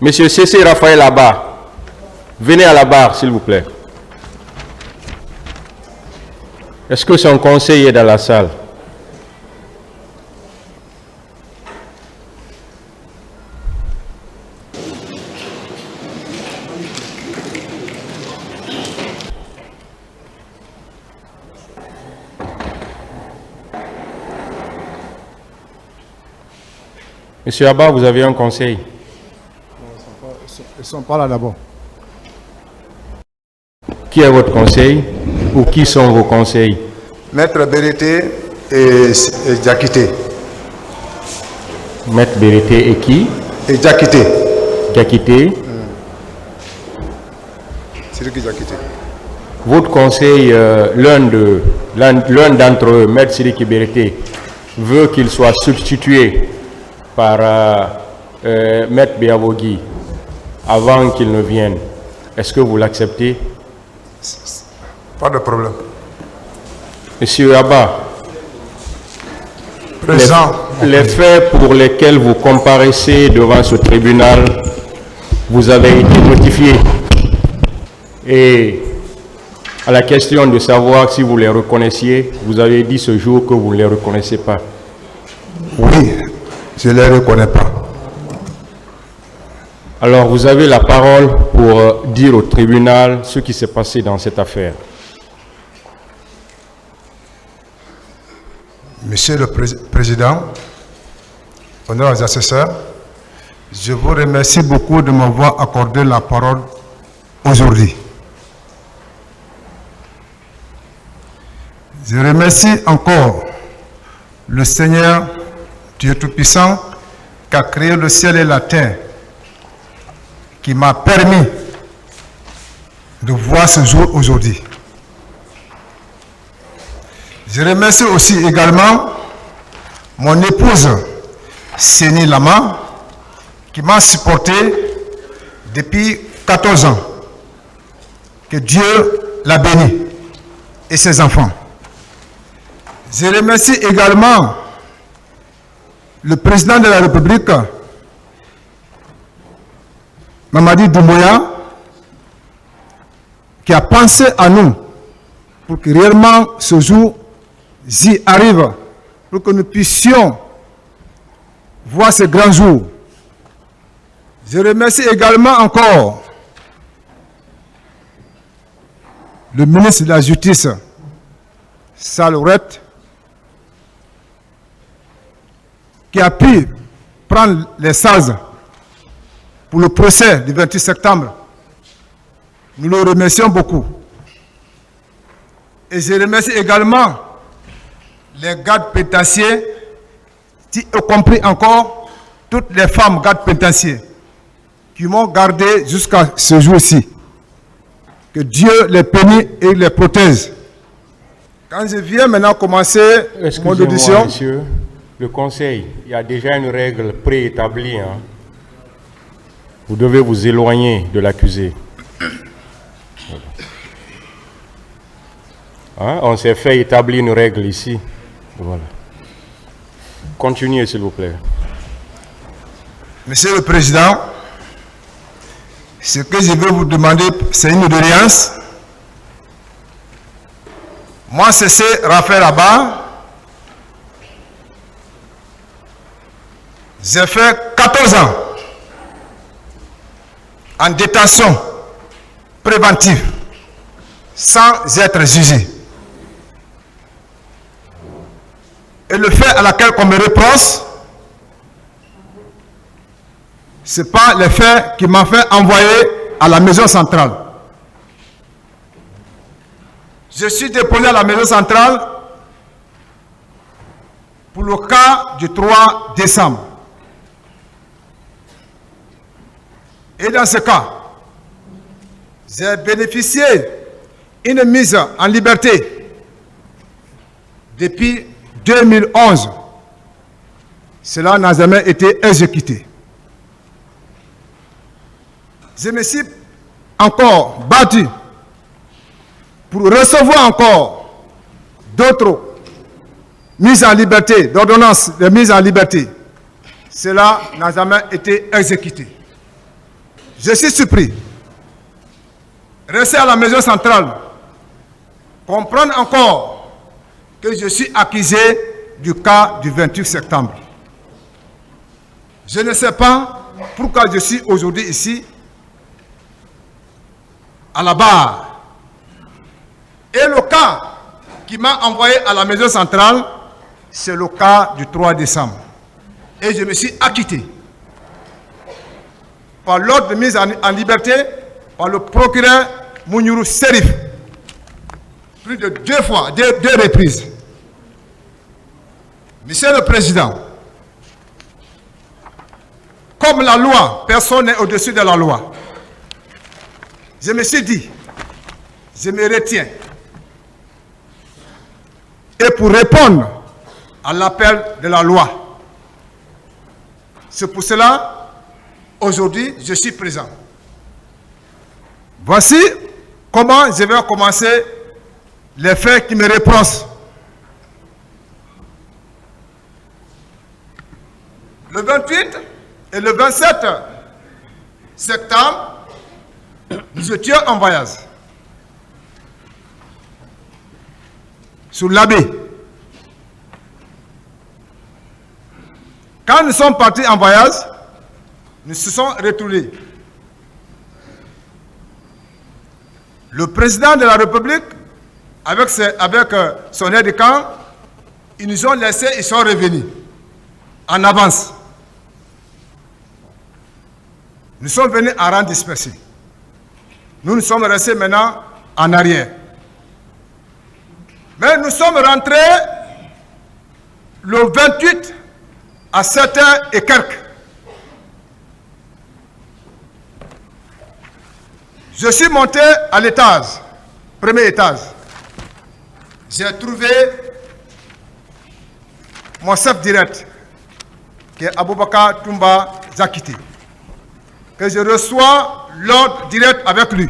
Monsieur C.C. Raphaël là-bas, venez à la barre, s'il vous plaît. Est-ce que son conseil est dans la salle? Monsieur Abba, vous avez un conseil? Ils ne sont pas là d'abord. Qui est votre conseil ou qui sont vos conseils? Maître Bérété et Diakité. Maître Bérété et qui? Et Diakité. Diakité. C'est lui qui Diakité. Votre conseil, l'un d'entre eux, Maître Sidiki Bérété, veut qu'il soit substitué par Maître Béavogui avant qu'il ne vienne. Est-ce que vous l'acceptez? Pas de problème. Monsieur Abba, Présent. les faits pour lesquels vous comparaissez devant ce tribunal, vous avez été notifié. Et à la question de savoir si vous les reconnaissiez, vous avez dit ce jour que vous ne les reconnaissez pas. Oui, je ne les reconnais pas. Alors vous avez la parole pour dire au tribunal ce qui s'est passé dans cette affaire. Monsieur le Président, honorables assesseurs, je vous remercie beaucoup de m'avoir accordé la parole aujourd'hui. Je remercie encore le Seigneur Dieu Tout-Puissant qui a créé le ciel et la terre, qui m'a permis de voir ce jour aujourd'hui. Je remercie aussi également mon épouse Séni Lama qui m'a supporté depuis 14 ans. Que Dieu l'a béni et ses enfants. Je remercie également le président de la République, Mamadi Doumbouya, qui a pensé à nous pour que réellement ce jour y arrive, pour que nous puissions voir ce grand jour. Je remercie également encore le ministre de la Justice, Salouret, qui a pu prendre les sages pour le procès du 28 septembre. Nous le remercions beaucoup. Et je remercie également les gardes pénitentiaires, y compris encore toutes les femmes gardes pénitentiaires qui m'ont gardé jusqu'à ce jour-ci. Que Dieu les bénisse et les protège. Quand je viens maintenant commencer mon audition... Monsieur, le conseil, il y a déjà une règle préétablie. Hein. Vous devez vous éloigner de l'accusé. Hein? On s'est fait établir une règle ici. Voilà. Continuez, s'il vous plaît. Monsieur le Président, ce que je vais vous demander, c'est une audience. Moi, c'est Raphaël Abba. J'ai fait 14 ans en détention préventive sans être jugé. Et le fait à laquelle on me reproche, ce n'est pas le fait qui m'a fait envoyer à la maison centrale. Je suis déposé à la maison centrale pour le cas du 3 décembre. Et dans ce cas, j'ai bénéficié d'une mise en liberté depuis 2011. Cela n'a jamais été exécuté. Je me suis encore battu pour recevoir encore d'autres mises en liberté, d'ordonnances de mise en liberté. Cela n'a jamais été exécuté. Je suis surpris. Rester à la maison centrale, comprendre encore que je suis accusé du cas du 28 septembre. Je ne sais pas pourquoi je suis aujourd'hui ici, à la barre. Et le cas qui m'a envoyé à la maison centrale, c'est le cas du 3 décembre. Et je me suis acquitté par l'ordre de mise en liberté par le procureur Mounirou Serif. Plus de 2 fois, 2 reprises. Monsieur le Président, comme la loi, personne n'est au-dessus de la loi. Je me suis dit, je me retiens. Et pour répondre à l'appel de la loi, c'est pour cela, aujourd'hui, je suis présent. Voici comment je vais commencer les faits qui me reprochent. Le 28 et le 27 septembre, nous étions en voyage sur l'abbé. Quand nous sommes partis en voyage, nous se sommes retrouvés. Le président de la République, avec son aide de camp, ils nous ont laissés, ils sont revenus en avance. Nous sommes venus en rang dispersé. Nous sommes restés maintenant en arrière. Mais nous sommes rentrés le 28 à 7h et quelques. Je suis monté à l'étage, premier étage. J'ai trouvé mon chef direct, qui est Aboubakar Toumba Zakiti, que je reçois l'ordre direct avec lui.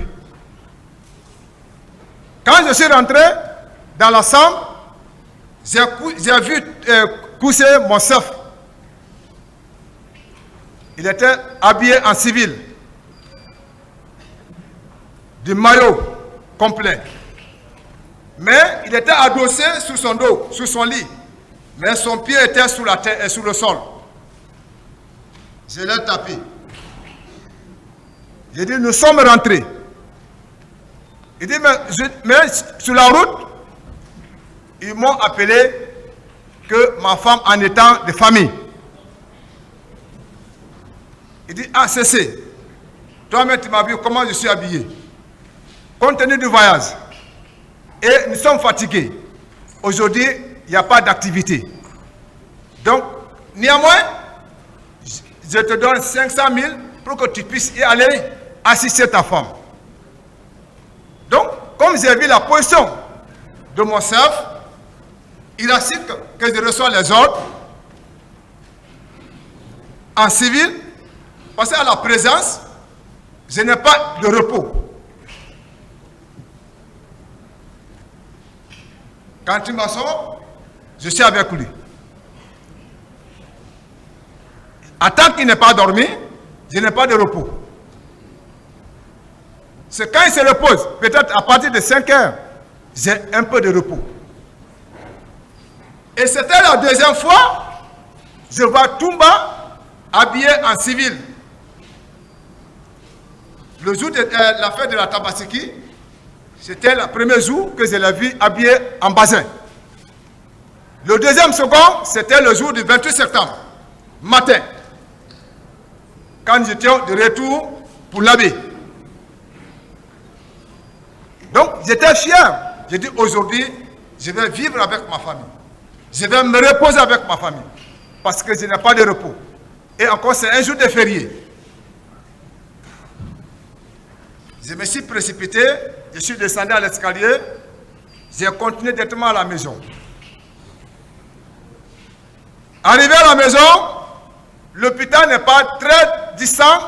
Quand je suis rentré dans la chambre, j'ai vu coucher mon chef. Il était habillé en civil, du maillot complet. Mais il était adossé sur son dos, sur son lit. Mais son pied était sous la terre et sur le sol. Je l'ai tapé. J'ai dit, nous sommes rentrés. Il dit, mais sur la route, ils m'ont appelé que ma femme en étant de famille. Il dit, ah, c'est. Toi-même, tu m'as vu comment je suis habillé. Compte tenu du voyage. Et nous sommes fatigués. Aujourd'hui, il n'y a pas d'activité. Donc, néanmoins, je te donne 500 000 pour que tu puisses y aller assister ta femme. Donc, comme j'ai vu la position de mon chef, il assiste que je reçois les ordres en civil, parce qu'à la présence, je n'ai pas de repos. Quand il m'assoit, je suis avec lui. En tant qu'il n'est pas dormi, je n'ai pas de repos. C'est quand il se repose, peut-être à partir de 5 heures, j'ai un peu de repos. Et c'était la deuxième fois, je vois Toumba habillé en civil. Le jour de la fête de la Tabaski, c'était le premier jour que je l'ai vu habillé en bazin. Le deuxième second, c'était le jour du 28 septembre, matin, quand j'étais de retour pour l'abbé. Donc, j'étais fier. J'ai dit, aujourd'hui, je vais vivre avec ma famille. Je vais me reposer avec ma famille. Parce que je n'ai pas de repos. Et encore, c'est un jour de férié. Je me suis précipité, je suis descendu à l'escalier, j'ai continué directement à la maison. Arrivé à la maison, l'hôpital n'est pas très distant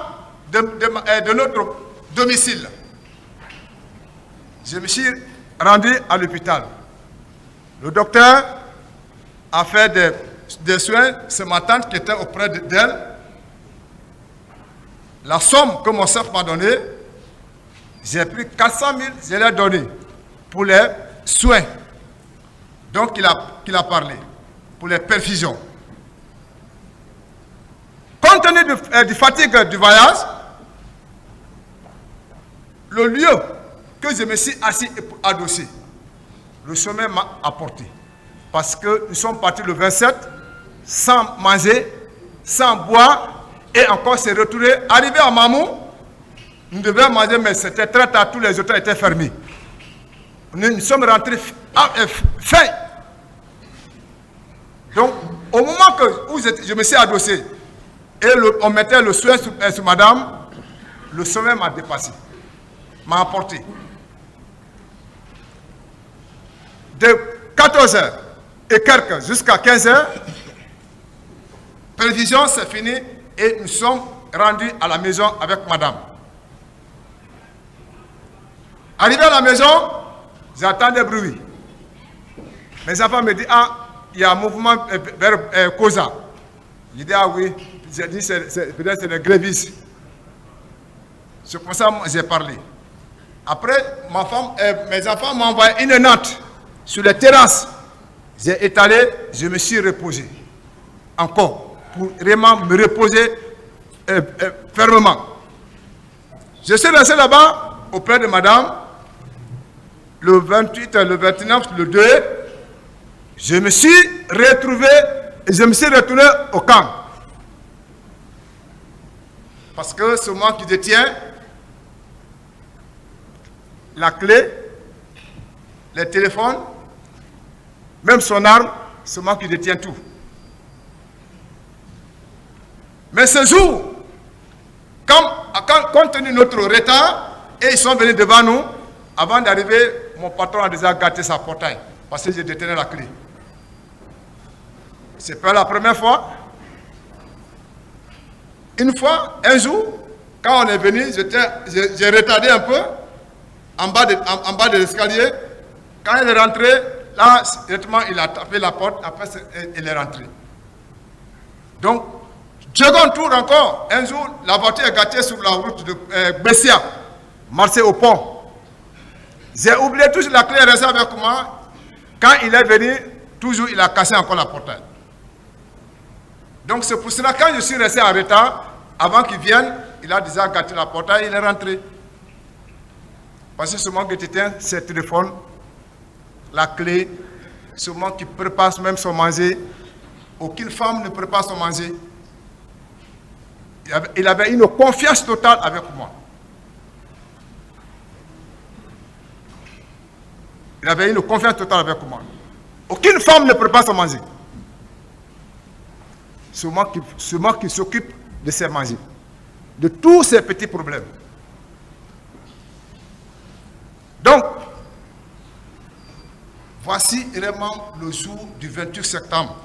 de notre domicile. Je me suis rendu à l'hôpital. Le docteur a fait des soins, c'est ma tante qui était auprès d'elle. la somme que mon chef m'a donnée, j'ai pris 400 000, je l'ai donné pour les soins. Donc, il a parlé pour les perfusions. Compte tenu du fatigue du voyage, le lieu que je me suis assis et adossé, le sommeil m'a apporté. Parce que nous sommes partis le 27, sans manger, sans boire, et encore se retrouver. Arrivé à Mamou, nous devions manger, mais c'était très tard, tous les hôtels étaient fermés. Nous sommes rentrés faim. Donc, au moment où je me suis adossé, et on mettait le soin sur madame, le sommeil m'a dépassé, m'a apporté. De 14h et quelques jusqu'à 15h, prévision, c'est fini et nous sommes rendus à la maison avec madame. Arrivé à la maison, j'entends des bruits. Mes enfants me disent, ah, il y a un mouvement vers Koza. Je dis, ah oui, j'ai dit, peut-être c'est les grévistes. C'est comme ça que j'ai parlé. Après, mes enfants m'ont envoyé une note sur les terrasses. J'ai étalé, je me suis reposé. Encore, pour vraiment me reposer fermement. Je suis resté là-bas, auprès de madame, le 28, le 29, le 2, je me suis retrouvé, et je me suis retourné au camp. Parce que c'est moi qui détient la clé, les téléphones, même son arme, c'est moi qui détient tout. Mais ce jour, compte tenu de notre retard, et ils sont venus devant nous, avant d'arriver, mon patron a déjà gâté sa portail, parce que je détenais la clé. C'est pas la première fois. Une fois, un jour, quand on est venu, j'ai retardé un peu en bas de l'escalier. Quand il est rentré, là, directement, il a tapé la porte, après, il est rentré. Donc, second tour encore, un jour, la voiture est gâtée sur la route de Bessia, Marseille au pont. J'ai oublié toujours la clé restée avec moi. Quand il est venu, toujours, il a cassé encore la portail. Donc c'est pour cela, quand je suis resté en retard, avant qu'il vienne, il a déjà gâté la portail, il est rentré. Parce que ce moment que tu tiens, c'est le téléphone, la clé, ce moment qui prépare même son manger. Aucune femme ne prépare son manger. Il avait une confiance totale avec moi. Il avait une confiance totale avec moi. Aucune femme ne prépare son manger. C'est moi qui s'occupe de ses manger, de tous ces petits problèmes. Donc, voici vraiment le jour du 28 septembre,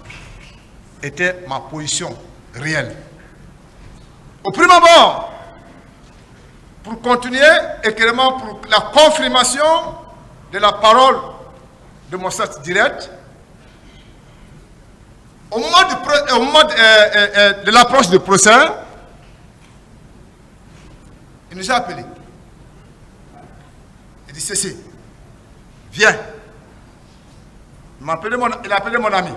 était ma position réelle. Au premier abord, pour continuer, et clairement pour la confirmation de la parole de mon chef direct, au moment de l'approche du procès, il nous a appelés. Il dit, Cécile, viens. Il a appelé mon ami.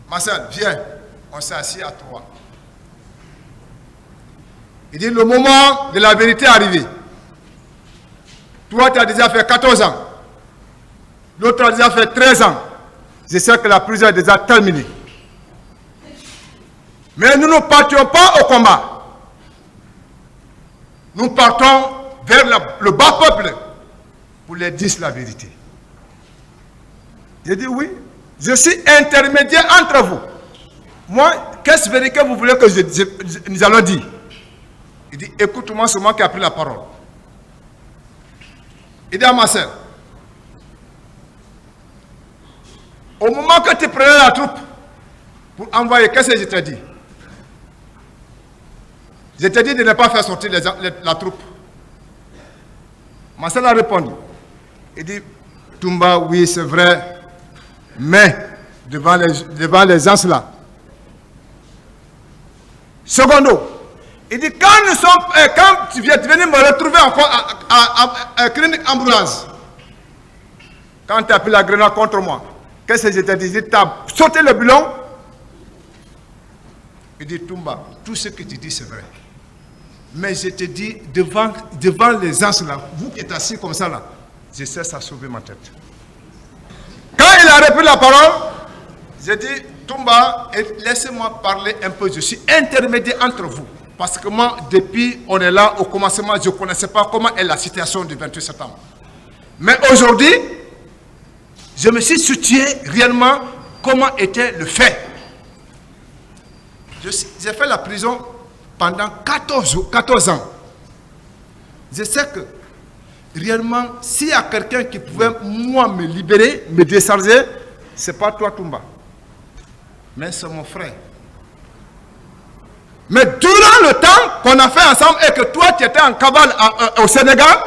Marcel, viens. On s'est assis à trois. Il dit, le moment de la vérité est arrivé. Toi, tu as déjà fait 14 ans. L'autre a déjà fait 13 ans. Je sais que la prison est déjà terminée. Mais nous ne partions pas au combat. Nous partons vers le bas peuple pour leur dire la vérité. J'ai dit oui, je suis intermédiaire entre vous. Moi, qu'est-ce que vous voulez que nous allons dire? Il dit, écoute-moi, c'est moi qui ai pris la parole. Il dit à ma soeur, au moment que tu prenais la troupe pour envoyer, qu'est-ce que je t'ai dit? Je t'ai dit de ne pas faire sortir la troupe. Ma soeur a répondu. Il dit, Toumba, oui, c'est vrai, mais devant les gens là. Secondo, Il dit, quand tu viens de venir me retrouver encore à Clinique Ambroise, quand tu as pris la grenade contre moi, qu'est-ce que je t'ai dit? Tu as sauté le boulon. Il dit, Toumba, tout ce que tu dis, c'est vrai. Mais je te dis, devant les anges là, vous qui êtes assis comme ça là, je cesse à sauver ma tête. Quand il a repris la parole, j'ai dit, Toumba, laissez-moi parler un peu, je suis intermédiaire entre vous. Parce que moi, depuis on est là, au commencement, je ne connaissais pas comment est la situation du 28 septembre. Mais aujourd'hui, je me suis situé réellement comment était le fait. J'ai fait la prison pendant 14 ans. Je sais que, réellement, s'il y a quelqu'un qui pouvait, moi, me libérer, me décharger, ce n'est pas toi, Toumba. Mais c'est mon frère. Mais durant le temps qu'on a fait ensemble et que toi, tu étais en cavale au Sénégal,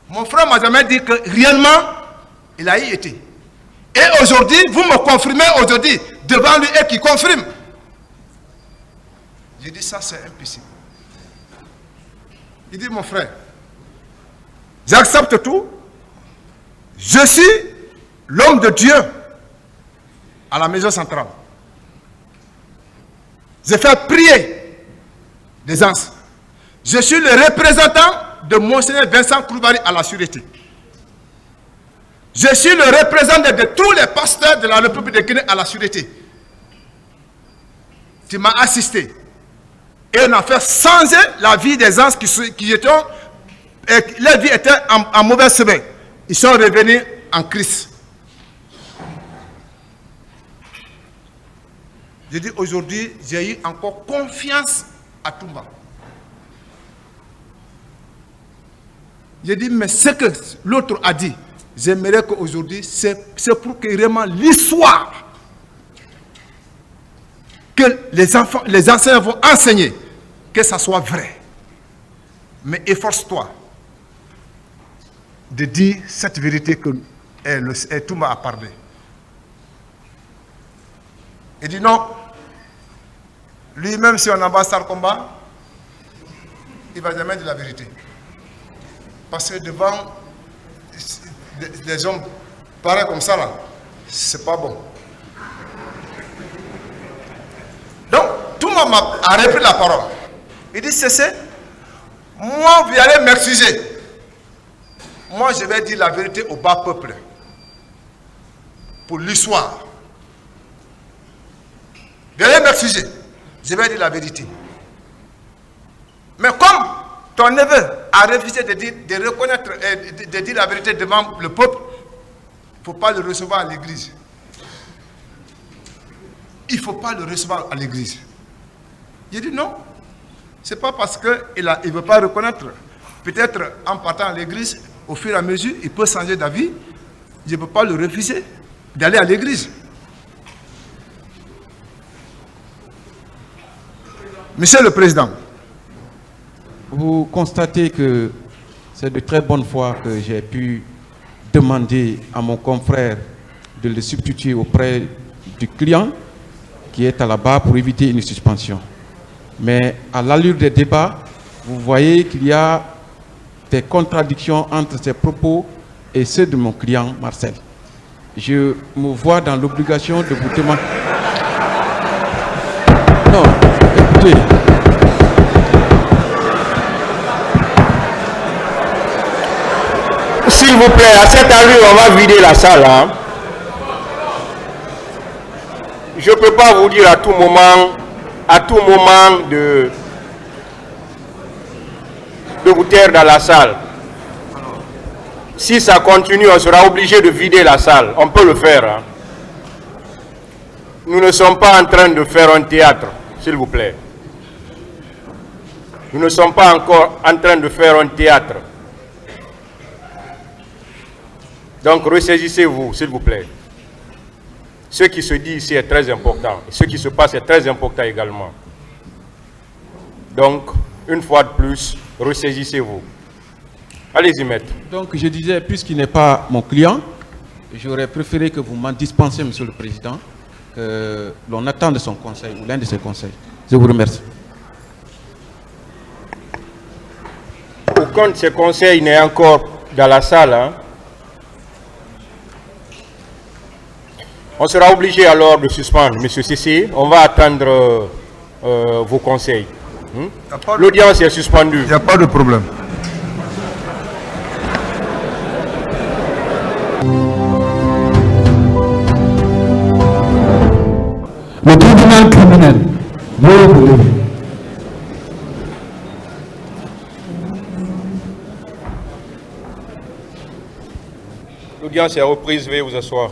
mon frère m'a jamais dit que réellement, il a y été. Et aujourd'hui, vous me confirmez aujourd'hui, devant lui et qui confirme. J'ai dit ça, c'est impossible. Il dit, mon frère, j'accepte tout. Je suis l'homme de Dieu à la maison centrale. J'ai fait prier des anges. Je suis le représentant de Monseigneur Vincent Koulibaly à la sûreté. Je suis le représentant de tous les pasteurs de la République de Guinée à la sûreté. Tu m'as assisté. Et on a fait changer la vie des gens qui étaient, leur vie était en mauvaise semaine. Ils sont revenus en Christ. Je dis aujourd'hui, j'ai eu encore confiance à Toumba. Je dis, mais ce que l'autre a dit, j'aimerais qu'aujourd'hui, c'est pour que vraiment l'histoire que les enseignants vont enseigner, que ça soit vrai. Mais efforce-toi de dire cette vérité que Toumba a parlé. Il dit non. Lui-même, si on embrasse le combat, il ne va jamais dire la vérité. Parce que devant des hommes pareils comme ça, là, c'est pas bon. Donc, tout le monde a repris la parole. Il dit, cessez. Moi, vous allez m'excuser. Moi, je vais dire la vérité au bas peuple. Pour l'histoire. Vous allez m'excuser. Je vais dire la vérité. Mais comme ton neveu a refusé de reconnaître, de dire la vérité devant le peuple, il ne faut pas le recevoir à l'église. Il ne faut pas le recevoir à l'église. Il dit non. Ce n'est pas parce qu'il ne veut pas reconnaître. Peut-être en partant à l'église, au fur et à mesure, il peut changer d'avis. Je ne peux pas le refuser d'aller à l'église. Monsieur le Président, vous constatez que c'est de très bonne foi que j'ai pu demander à mon confrère de le substituer auprès du client qui est à la barre pour éviter une suspension. Mais à l'allure des débats, vous voyez qu'il y a des contradictions entre ses propos et ceux de mon client Marcel. Je me vois dans l'obligation de vous demander... Non, écoutez... S'il vous plaît, à cette allure, on va vider la salle. Hein. Je ne peux pas vous dire à tout moment de vous taire dans la salle. Si ça continue, on sera obligé de vider la salle. On peut le faire. Hein. Nous ne sommes pas en train de faire un théâtre, s'il vous plaît. Nous ne sommes pas encore en train de faire un théâtre. Donc, ressaisissez-vous, s'il vous plaît. Ce qui se dit ici est très important. Et ce qui se passe est très important également. Donc, une fois de plus, ressaisissez-vous. Allez-y, maître. Donc, je disais, puisqu'il n'est pas mon client, j'aurais préféré que vous m'en dispensiez, Monsieur le Président, que l'on attende son conseil, ou l'un de ses conseils. Je vous remercie. Aucun de ces conseils n'est encore dans la salle. Hein. On sera obligé alors de suspendre, M. Cissé. On va attendre vos conseils. L'audience est suspendue. Il n'y a pas de problème. Le tribunal criminel. L'audience est reprise, veuillez vous asseoir.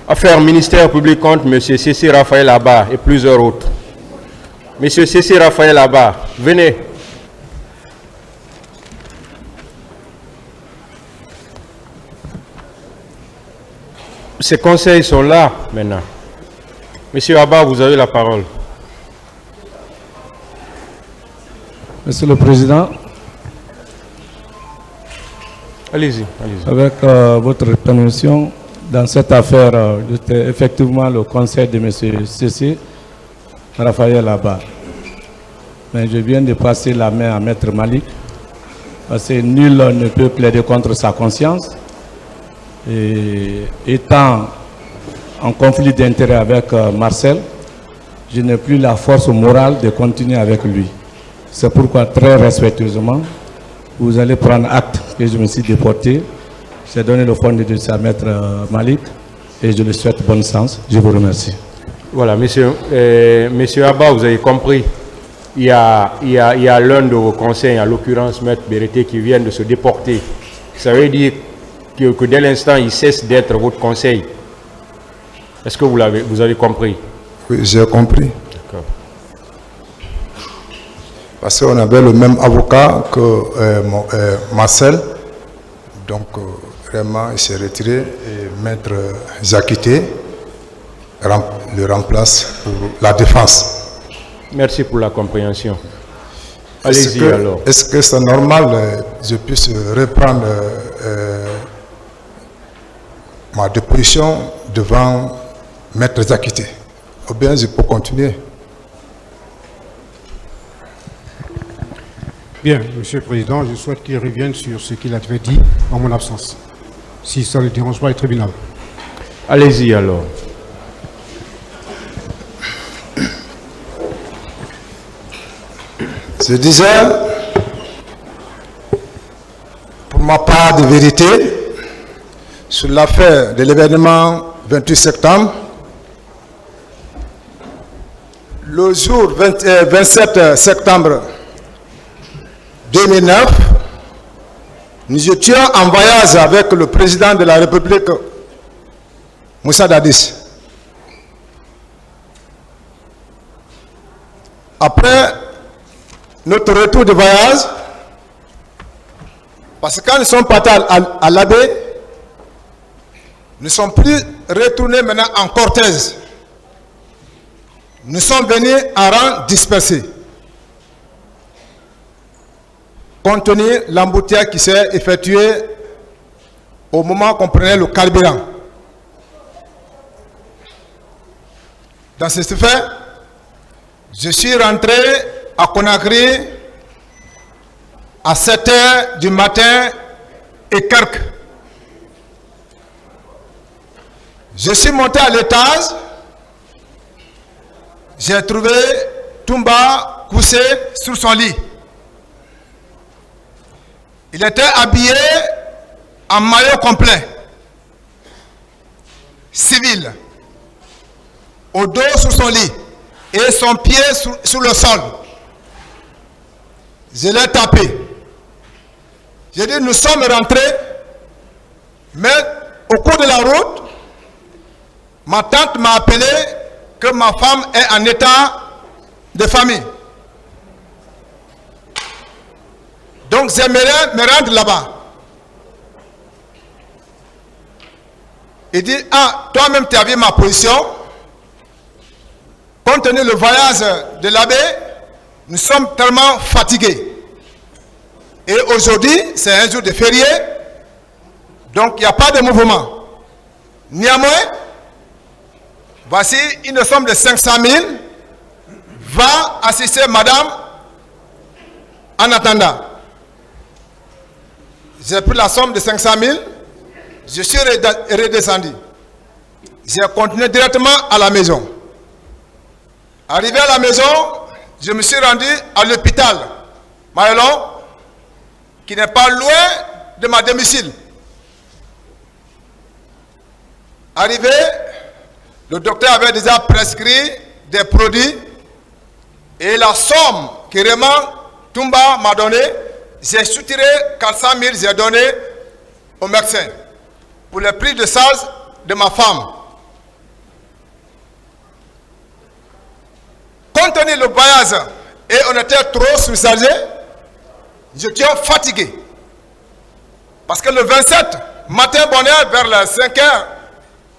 Affaire ministère public contre M. Cissé Raphaël Abba et plusieurs autres. M. Cissé Raphaël Abba, venez. Ces conseils sont là maintenant. Monsieur Abba, vous avez la parole. Monsieur le Président, Allez-y, allez-y. avec votre permission, dans cette affaire, c'était effectivement le conseil de M. Cissé Raphaël Abba. Mais je viens de passer la main à Maître Malik, parce que nul ne peut plaider contre sa conscience. Et étant en conflit d'intérêt avec Marcel, je n'ai plus la force morale de continuer avec lui. C'est pourquoi, très respectueusement, vous allez prendre acte que je me suis déporté. J'ai donné le fond de dossier à Maître Malik et je lui souhaite bon sens. Je vous remercie. Voilà, monsieur Abba, vous avez compris. Il y a l'un de vos conseils, en l'occurrence Maître Béreté, qui vient de se déporter. Ça veut dire que dès l'instant, il cesse d'être votre conseil. Est-ce que vous avez compris? Oui, j'ai compris. D'accord. Parce qu'on avait le même avocat que Marcel. Donc, vraiment, il s'est retiré et Maître Zakité le remplace pour la défense. Merci pour la compréhension. Allez-y alors. Est-ce que c'est normal que je puisse reprendre ma déposition devant Maître Zakité? Ou bien je peux continuer? Bien, Monsieur le Président, je souhaite qu'il revienne sur ce qu'il avait dit en mon absence, si ça ne dérange pas le tribunal. Allez-y alors. Je disais, pour ma part de vérité, sur l'affaire de l'événement 28 septembre, le jour 27 septembre 2009, nous étions en voyage avec le président de la République, Moussa Dadis. Après notre retour de voyage, parce que quand nous sommes partis à l'abbé, nous ne sommes plus retournés maintenant en cortège. Nous sommes venus en rang dispersé. Compte tenu de l'embouteillage qui s'est effectué au moment qu'on prenait le carburant. Dans ce fait, je suis rentré à Conakry à 7 h du matin et quelques. Je suis monté à l'étage, j'ai trouvé Toumba couché sur son lit. Il était habillé en maillot complet, civil, au dos sur son lit et son pied sur le sol. Je l'ai tapé. J'ai dit, nous sommes rentrés, mais au cours de la route, ma tante m'a appelé que ma femme est en état de famille. Donc j'aimerais me rendre là-bas. Il dit, ah, toi-même tu as vu ma position. Compte tenu du voyage de l'abbé, nous sommes tellement fatigués. Et aujourd'hui, c'est un jour de férié, donc il n'y a pas de mouvement. Néanmoins, Voici une somme de 500 000. Va assister madame en attendant. J'ai pris la somme de 500 000. Je suis redescendu. J'ai continué directement à la maison. Arrivé à la maison, je me suis rendu à l'hôpital Maëlon, qui n'est pas loin de ma domicile. Arrivé, le docteur avait déjà prescrit des produits et la somme que Raymond Toumba m'a donnée, j'ai soutiré 400 000, j'ai donné au médecin pour le prix de charge de ma femme. Compte tenu le voyage et on était trop surchargé, j'étais fatigué. Parce que le 27 matin bonheur vers les 5 heures,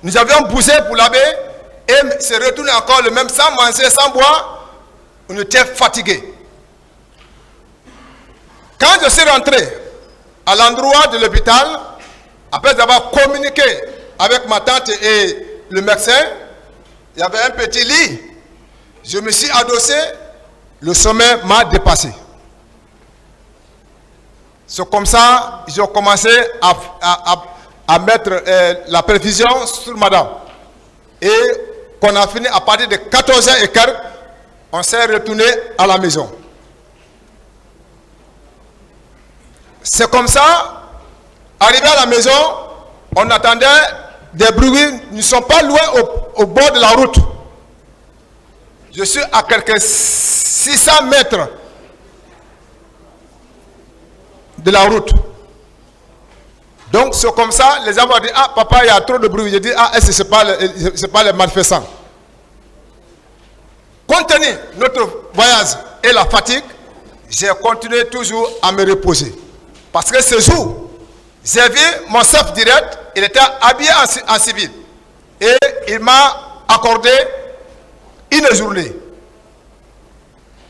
nous avions bougé pour la baie et se retourner encore le même sans manger, sans boire. On était fatigué. Quand je suis rentré à l'endroit de l'hôpital, après avoir communiqué avec ma tante et le médecin, il y avait un petit lit. Je me suis adossé, le sommeil m'a dépassé. C'est comme ça que j'ai commencé à mettre la prévision sur madame. Et qu'on a fini à partir de 14h15, on s'est retourné à la maison. C'est comme ça, arrivé à la maison, on attendait des bruits, nous ne sommes pas loin au bord de la route. Je suis à quelques 600 mètres de la route. Donc c'est comme ça, les gens vont dire, ah papa, il y a trop de bruit. Je dis, ah, est-ce que ce n'est pas les manifestants? Compte tenu de notre voyage et la fatigue, j'ai continué toujours à me reposer. Parce que ce jour, j'ai vu mon chef direct, il était habillé en civil. Et il m'a accordé une journée.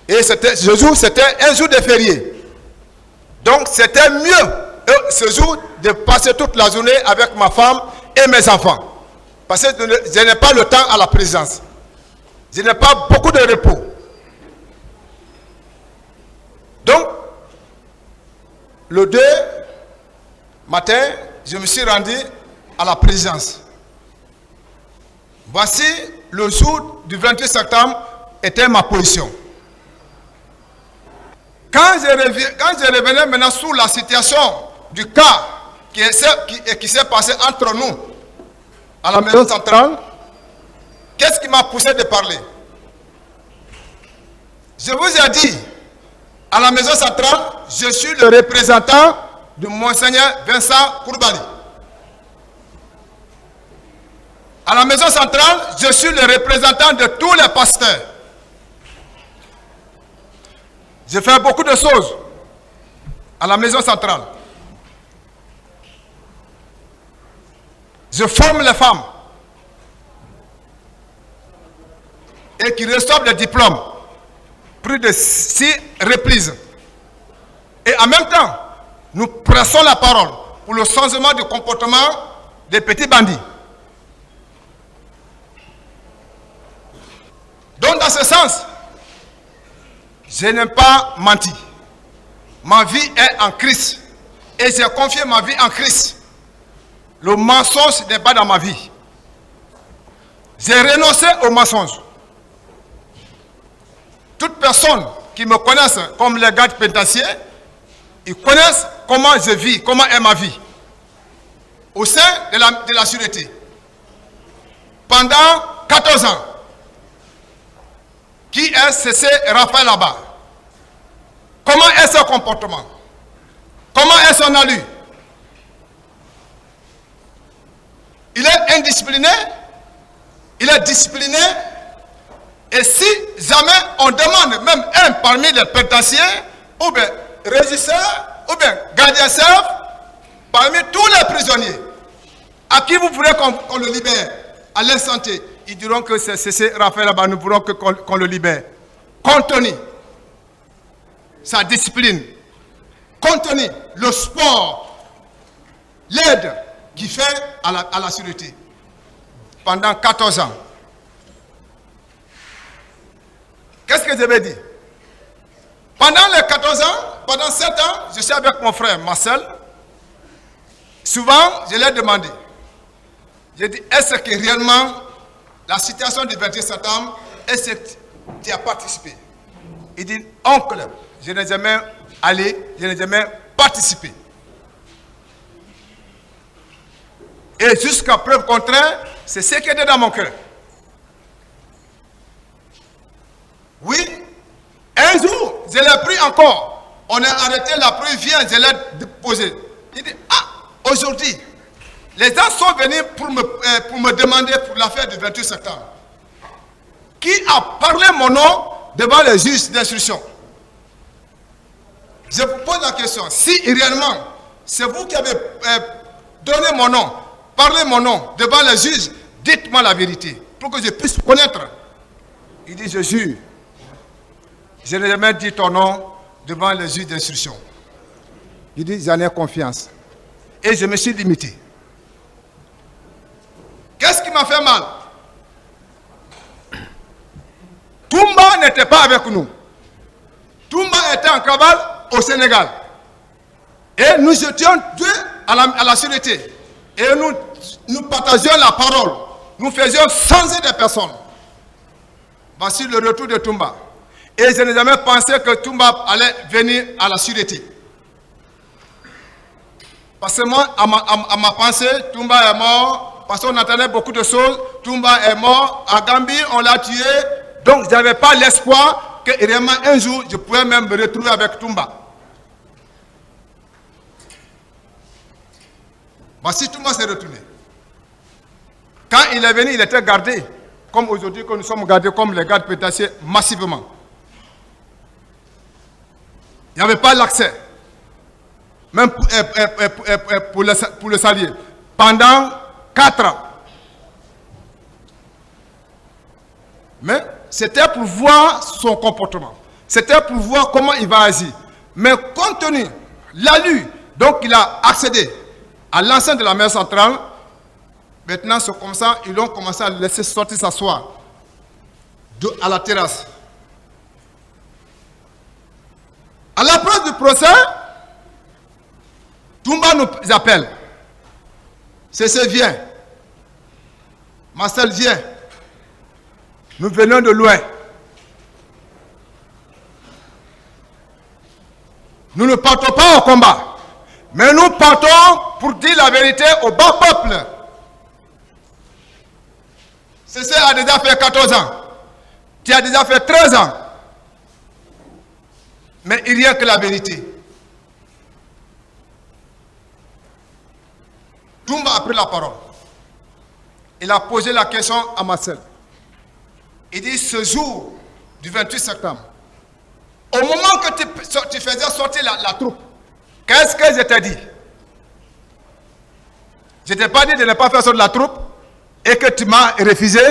Et ce jour, c'était un jour de férié. Donc c'était mieux ce jour de passer toute la journée avec ma femme et mes enfants. Parce que je n'ai pas le temps à la présidence. Je n'ai pas beaucoup de repos. Donc, le 2 matin, je me suis rendu à la présidence. Voici le jour du 28 septembre était ma position. Quand je revenais maintenant sur la situation du cas qui s'est passé entre nous à la maison centrale, qu'est-ce qui m'a poussé de parler? Je vous ai dit, à la maison centrale, je suis le représentant de Monseigneur Vincent Koulibaly. À la maison centrale, je suis le représentant de tous les pasteurs. Je fais beaucoup de choses à la maison centrale. Je forme les femmes et qui reçoivent des diplômes, plus de 6 reprises. Et en même temps, nous pressons la parole pour le changement du comportement des petits bandits. Donc dans ce sens, je n'ai pas menti. Ma vie est en Christ. Et j'ai confié ma vie en Christ. Le mensonge n'est pas dans ma vie. J'ai renoncé au mensonge. Toute personne qui me connaisse comme les gardes pénitentiaires, ils connaissent comment je vis, comment est ma vie. Au sein de la sûreté. Pendant 14 ans. Qui est cessé Raphaël là-bas? Comment est son comportement? Comment est son allure? Il est indiscipliné, il est discipliné, et si jamais on demande même un parmi les pénitentiaires, ou bien régisseur, ou bien gardien chef, parmi tous les prisonniers, à qui vous voulez qu'on le libère à l'instant T, ils diront que c'est Raphaël là-bas, nous voulons qu'on le libère. Compte tenu sa discipline, compte tenu le sport, l'aide qu'il fait à la sûreté. Pendant 14 ans, Qu'est-ce que je vais dire? Pendant les 14 ans, pendant 7 ans, je suis avec mon frère Marcel. Souvent, je l'ai demandé. J'ai dit, est-ce que réellement la situation du 28 septembre, est-ce que tu as participé? Il dit, oncle, je n'ai jamais allé, je n'ai jamais participé. Et jusqu'à preuve contraire, c'est ce qui était dans mon cœur. Oui, un jour, je l'ai pris encore. On a arrêté la pluie, vient, je l'ai déposé. Il dit, ah, aujourd'hui, les gens sont venus pour me demander pour l'affaire du 28 septembre. Qui a parlé mon nom devant les juges d'instruction? Je vous pose la question, si réellement c'est vous qui avez donné mon nom, parlé mon nom devant les juges, dites-moi la vérité pour que je puisse connaître. Il dit, je jure, je n'ai jamais dit ton nom devant les juges d'instruction. Il dit, j'en ai confiance. Et je me suis limité. Qu'est-ce qui m'a fait mal? Toumba n'était pas avec nous. Toumba était en cavale au Sénégal. Et nous étions deux à la sûreté. Et nous partagions la parole. Nous faisions changer des personnes. Voici le retour de Toumba. Et je n'ai jamais pensé que Toumba allait venir à la sûreté. Parce que moi, à ma pensée, Toumba est mort. Parce qu'on entendait beaucoup de choses. Toumba est mort. À Gambie, on l'a tué. Donc, je n'avais pas l'espoir que réellement un jour, je pouvais même me retrouver avec Toumba. Voici, Toumba s'est retourné. Quand il est venu, il était gardé. Comme aujourd'hui, que nous sommes gardés comme les gardes pénitentiaires massivement. Il n'y avait pas l'accès. Même pour le salier. Pendant 4 ans. Mais c'était pour voir son comportement. C'était pour voir comment il va agir. Mais compte tenu, l'a lu, donc il a accédé à l'enceinte de la maison centrale. Maintenant, c'est comme ça, ils ont commencé à le laisser sortir s'asseoir à la terrasse. À l'approche du procès, Toumba nous appelle. C'est vient. Marcel vient. Nous venons de loin. Nous ne partons pas au combat. Mais nous partons pour dire la vérité au bas peuple. Ceci a déjà fait 14 ans. Tu as déjà fait 13 ans. Mais il n'y a que la vérité. Toumba a pris la parole. Il a posé la question à Marcel. Il dit, ce jour du 28 septembre, au moment que tu faisais sortir la troupe, qu'est-ce que je t'ai dit? Je ne t'ai pas dit de ne pas faire sortir la troupe et que tu m'as refusé.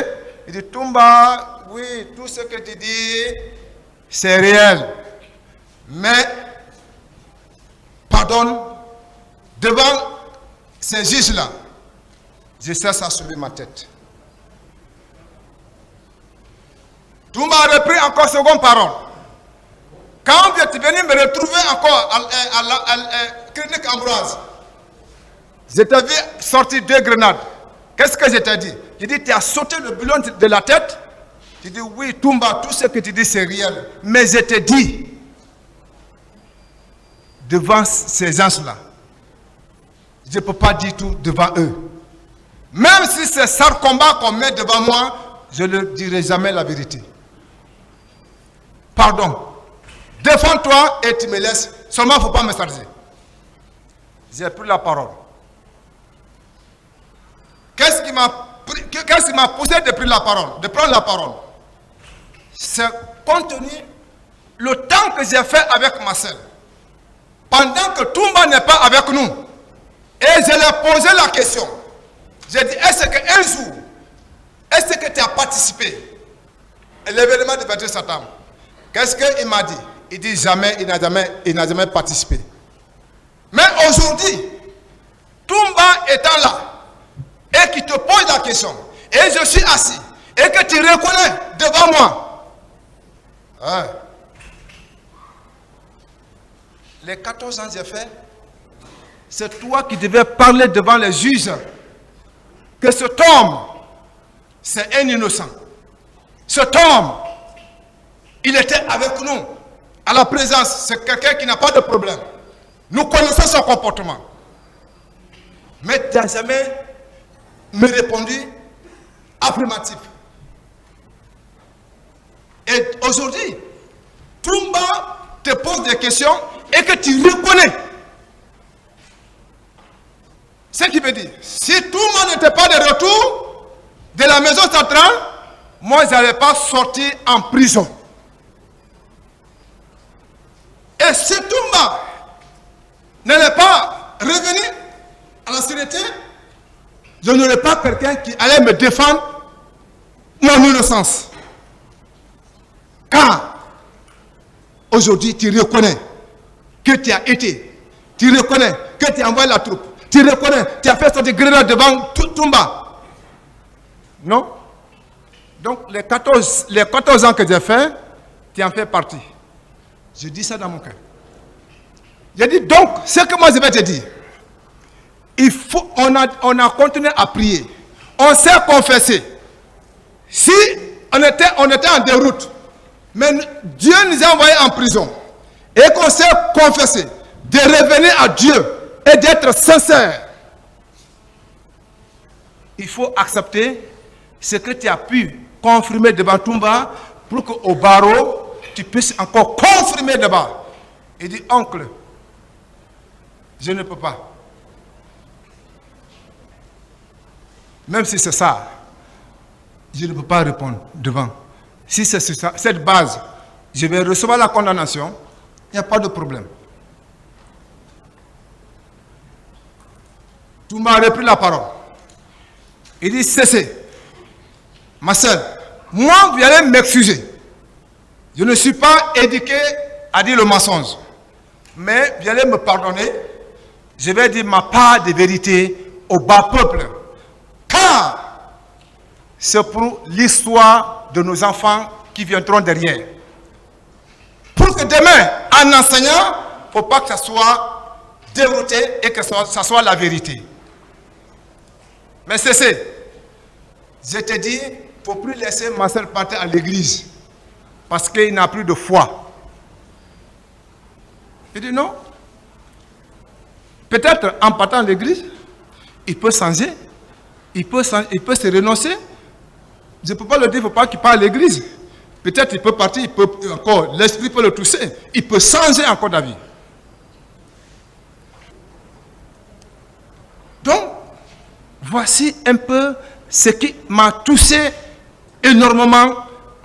Il dit, Toumba, oui, tout ce que tu dis, c'est réel. Mais, pardonne, devant ces juges-là, je cesse à soulever ma tête. Toumba a repris encore seconde parole. Quand tu es venu me retrouver encore à la clinique Ambroise, je t'ai vu sortir 2 grenades. Qu'est-ce que je t'ai dit? J'ai dit, tu as sauté le boulon de la tête. Tu dis, oui, Toumba, tout ce que tu dis, c'est réel. Mais je te dis, devant ces gens-là, je ne peux pas dire tout devant eux. Même si c'est ça le combat qu'on met devant moi, je ne dirai jamais la vérité. Pardon. Défends-toi et tu me laisses. Seulement, il ne faut pas me charger. J'ai pris la parole. Qu'est-ce qui m'a poussé de prendre la parole? C'est compte tenu le temps que j'ai fait avec Marcel. Pendant que Toumba n'est pas avec nous. Et je lui ai posé la question. J'ai dit, est-ce qu'un jour, est-ce que tu as participé à l'événement du 28 septembre? Qu'est-ce qu'il m'a dit? Il dit jamais, il n'a jamais participé. Mais aujourd'hui, Toumba étant là, et qui te pose la question, et je suis assis, et que tu reconnais devant moi, Ah. Les 14 ans j'ai fait, c'est toi qui devais parler devant les juges que cet homme, c'est un innocent. Cet homme, il était avec nous, à la présence. C'est quelqu'un qui n'a pas de problème. Nous connaissons son comportement. Mais tu n'as jamais me répondu affirmatif. Et aujourd'hui, Toumba te pose des questions et que tu reconnais. Ce qui veut dire, si Toumba n'était pas de retour de la maison centrale, moi, je n'allais pas sortir en prison. Et si Toumba n'allait pas revenir à la sécurité, je n'aurais pas quelqu'un qui allait me défendre mon innocence. Car aujourd'hui, tu reconnais que tu as été, tu reconnais que tu as envoyé la troupe, tu reconnais, tu as fait sortir grenade devant Toumba. Non? Donc, les 14 ans que j'ai fait, tu en fais partie. Je dis ça dans mon cœur. J'ai dit, donc, ce que moi je vais te dire, on a continué à prier. On s'est confessé. Si on était en déroute, mais Dieu nous a envoyés en prison, et qu'on s'est confessé de revenir à Dieu et d'être sincère, il faut accepter ce que tu as pu confirmer devant Toumba pour qu'au barreau, tu puisses encore confirmer devant. Il dit, oncle, je ne peux pas. Même si c'est ça, je ne peux pas répondre devant. Si c'est cette base, je vais recevoir la condamnation, il n'y a pas de problème. Toumba a repris la parole. Il dit, cessez. Ma soeur, moi, vous allez m'excuser. Je ne suis pas éduqué à dire le mensonge. Mais vous allez me pardonner. Je vais dire ma part de vérité au bas peuple. Car c'est pour l'histoire de nos enfants qui viendront derrière. Pour que demain, en enseignant, il ne faut pas que ça soit dérouté et que ça soit la vérité. Mais cessez. Je te dis, il ne faut plus laisser Marcel partir à l'église. Parce qu'il n'a plus de foi. Il dit non. Peut-être en partant à l'église, il peut changer. Il peut se renoncer. Je ne peux pas le dire, il ne faut pas qu'il parte à l'église. Peut-être il peut partir, l'esprit peut le toucher. Il peut changer encore d'avis. Donc, voici un peu ce qui m'a touché énormément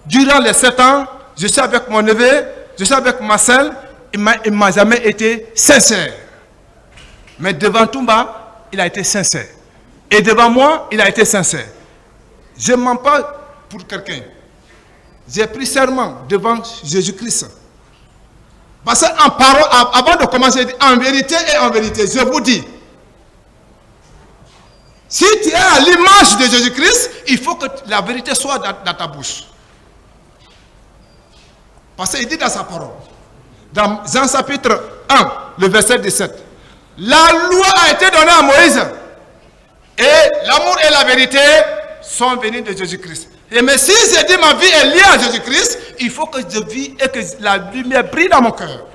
durant les 7 ans. Je suis avec mon neveu, je suis avec Marcel, il ne m'a jamais été sincère. Mais devant Toumba, il a été sincère. Et devant moi, il a été sincère. Je ne mens pas pour quelqu'un. J'ai pris serment devant Jésus-Christ. Parce qu'en parole, avant de commencer, en vérité et en vérité, je vous dis, si tu es à l'image de Jésus-Christ, il faut que la vérité soit dans ta bouche. Parce qu'il dit dans sa parole, dans Jean chapitre 1, le verset 17, la loi a été donnée à Moïse et l'amour et la vérité sont venus de Jésus-Christ. Et mais si je dis ma vie est liée à Jésus-Christ, il faut que je vis et que la lumière brille dans mon cœur.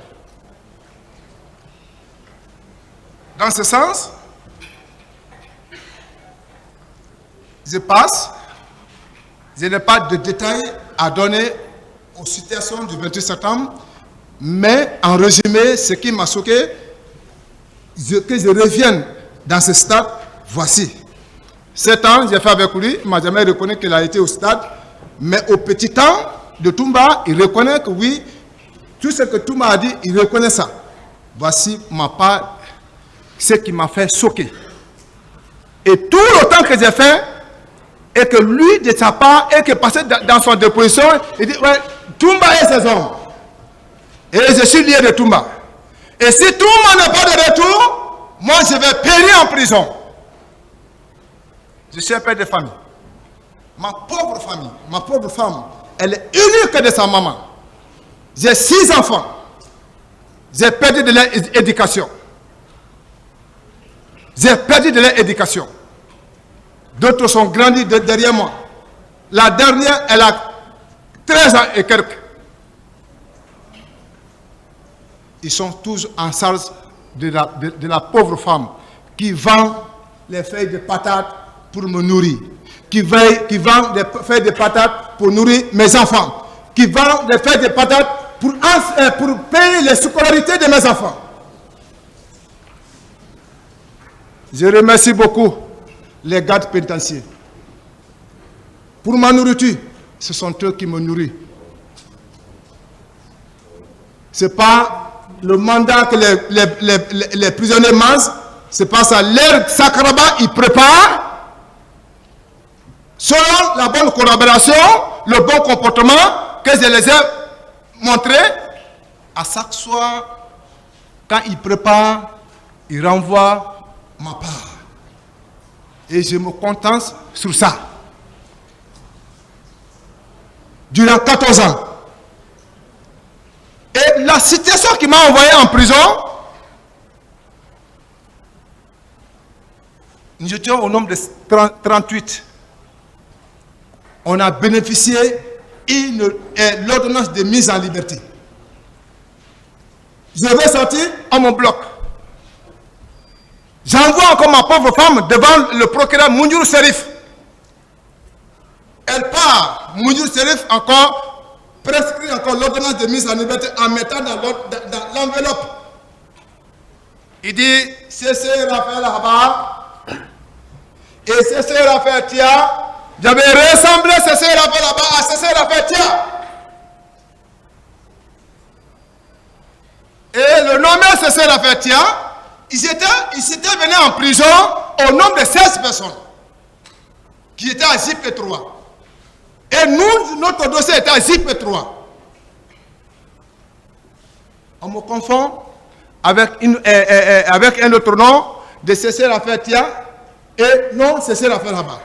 Dans ce sens, je passe, je n'ai pas de détails à donner aux situations du 28 septembre, mais en résumé, ce qui m'a choqué, que je revienne dans ce stade, voici. 7 ans, j'ai fait avec lui, il ne m'a jamais reconnu qu'il a été au stade, mais au petit temps de Toumba, il reconnaît que oui, tout ce que Toumba a dit, il reconnaît ça. Voici ma part, ce qui m'a fait choquer. Et tout le temps que j'ai fait, et que lui, de sa part, et que passé dans son déposition, il dit, ouais, Toumba est ses hommes. Et je suis lié de Toumba. Et si Toumba n'est pas de retour, moi je vais périr en prison. Je suis un père de famille. Ma pauvre famille, ma pauvre femme, elle est unique de sa maman. J'ai 6 enfants. J'ai perdu de leur éducation. J'ai perdu de leur éducation. D'autres sont grandis derrière moi. La dernière, elle a 13 ans et quelques. Ils sont tous en charge de la pauvre femme qui vend les feuilles de patates pour me nourrir, qui vend des feuilles de patates pour nourrir mes enfants, qui vend des feuilles de patates pour payer les scolarités de mes enfants. Je remercie beaucoup les gardes pénitentiaires. Pour ma nourriture, ce sont eux qui me nourrissent. Ce n'est pas le mandat que les prisonniers mangent, c'est pas ça. Leur sakraba, ils préparent selon la bonne collaboration, le bon comportement que je les ai montré. À chaque soir, quand ils préparent, ils renvoient ma part. Et je me contente sur ça. Durant 14 ans. Et la situation qui m'a envoyé en prison, nous étions au nombre de 38. On a bénéficié de l'ordonnance de mise en liberté. Je vais sortir à mon bloc. J'envoie encore ma pauvre femme devant le procureur Mouniour Serif. Elle part, Mouniour Serif encore prescrit encore l'ordonnance de mise en liberté en mettant dans l'enveloppe. Il dit, c'est Raphaël Abba et c'est Raphaël Tia. J'avais ressemblé c'est Raphaël Abba à c'est Raphaël Tia. Et le nommé c'est Raphaël Tia, ils étaient venus en prison au nombre de 16 personnes qui étaient à JP3. Et nous, notre dossier était à JP3. On me confond avec un autre nom de Cécile Rafatia et non Cécile Rafa.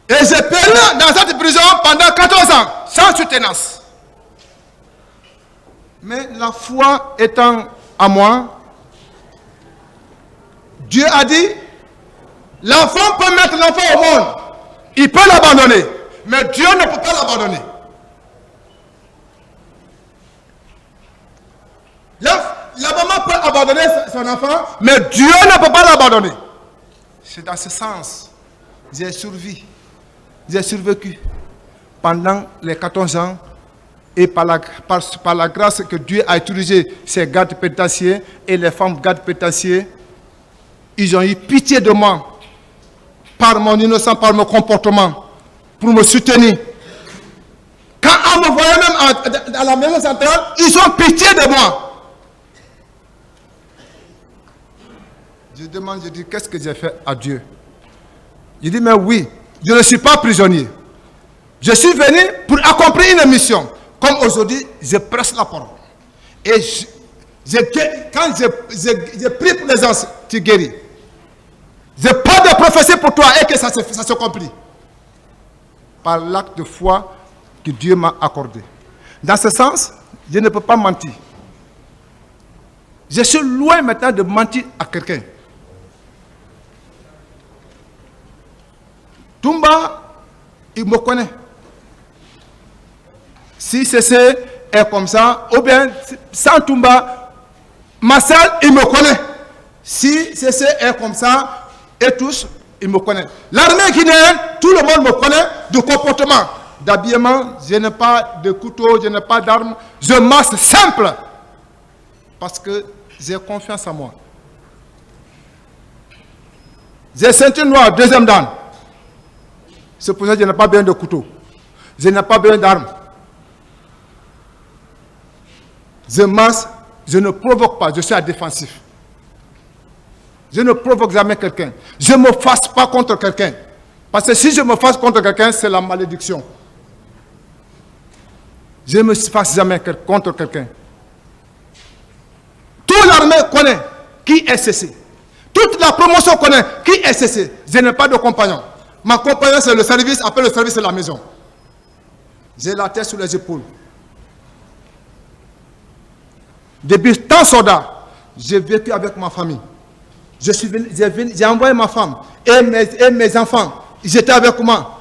Et j'ai péri dans cette prison pendant 14 ans, sans soutenance. Mais la foi étant à moi, Dieu a dit, l'enfant peut mettre l'enfant au monde, il peut l'abandonner. Mais Dieu ne peut pas l'abandonner. La maman peut abandonner son enfant, mais Dieu ne peut pas l'abandonner. C'est dans ce sens. J'ai survécu pendant les 14 ans et par la grâce que Dieu a utilisé ces gardes pénitentiaires et les femmes gardes pénitentiaires, ils ont eu pitié de moi par mon innocence, par mon comportement, pour me soutenir. Quand on me voyait même à la maison centrale, ils ont pitié de moi. Je demande, je dis, qu'est-ce que j'ai fait à Dieu? Il dit, mais oui, je ne suis pas prisonnier. Je suis venu pour accomplir une mission. Comme aujourd'hui, je presse la parole. Et quand j'ai pris pour les gens, tu guéris. Je parle de prophétie pour toi et que ça s'accomplit. Par l'acte de foi que Dieu m'a accordé. Dans ce sens, je ne peux pas mentir. Je suis loin maintenant de mentir à quelqu'un. Toumba, il me connaît. Si c'est comme ça, ou bien sans Toumba, Massal, il me connaît. Si c'est comme ça, et tous, ils me connaissent. L'armée guinéenne, tout le monde me connaît de comportement. D'habillement, je n'ai pas de couteau, je n'ai pas d'armes. Je marche simple. Parce que j'ai confiance en moi. J'ai ceinture noire, deuxième dan. C'est pour ça que je n'ai pas besoin de couteau. Je n'ai pas besoin d'armes. Je marche, je ne provoque pas, je suis à défensif. Je ne provoque jamais quelqu'un. Je ne me fasse pas contre quelqu'un. Parce que si je me fasse contre quelqu'un, c'est la malédiction. Je ne me fasse jamais contre quelqu'un. Toute l'armée connaît qui est cessé. Toute la promotion connaît qui est cessé. Je n'ai pas de compagnon. Ma compagnon, c'est le service, après le service, c'est la maison. J'ai la tête sur les épaules. Depuis tant soldats, j'ai vécu avec ma famille. J'ai envoyé ma femme et mes enfants. Ils étaient avec moi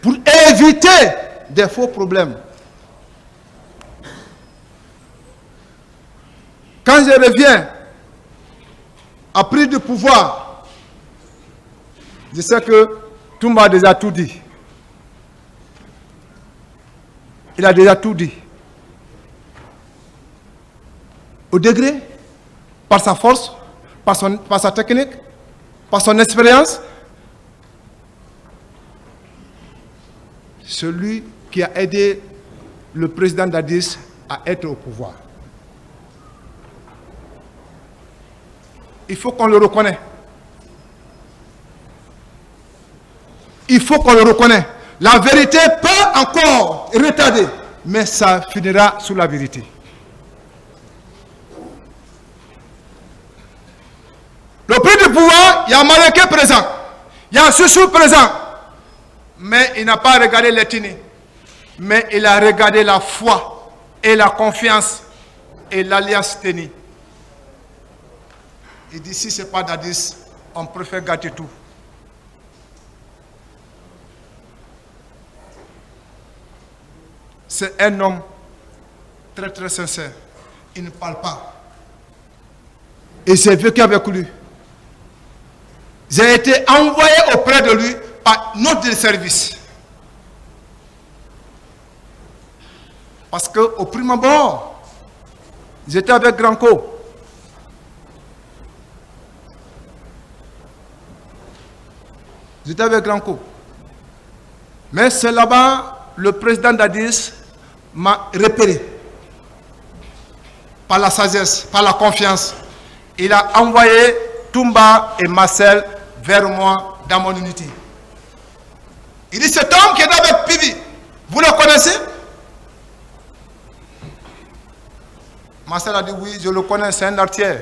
pour éviter des faux problèmes. Quand je reviens, à pris du pouvoir, je sais que Toumba a déjà tout dit. Il a déjà tout dit. Au degré, par sa force, par sa technique, par son expérience, celui qui a aidé le président Dadis à être au pouvoir. Il faut qu'on le reconnaisse. Il faut qu'on le reconnaisse. La vérité peut encore retarder, mais ça finira sous la vérité. Le prix du pouvoir, il y a Maleke présent, il y a Soussou présent, mais il n'a pas regardé l'ethnie, mais il a regardé la foi et la confiance et l'alliance tenue. Il dit, si ce n'est pas Dadis, on préfère gâter tout. C'est un homme très très sincère. Il ne parle pas. Et j'ai vécu avec lui. J'ai été envoyé auprès de lui par notre service. Parce qu'au prime abord, j'étais avec Granco. J'étais avec Granco. Mais c'est là-bas, le président Dadis m'a repéré. Par la sagesse, par la confiance. Il a envoyé Toumba et Marcel vers moi dans mon unité. Il dit, cet homme qui est avec Pivi, vous le connaissez? Marcel a dit, oui, je le connais, c'est un artier.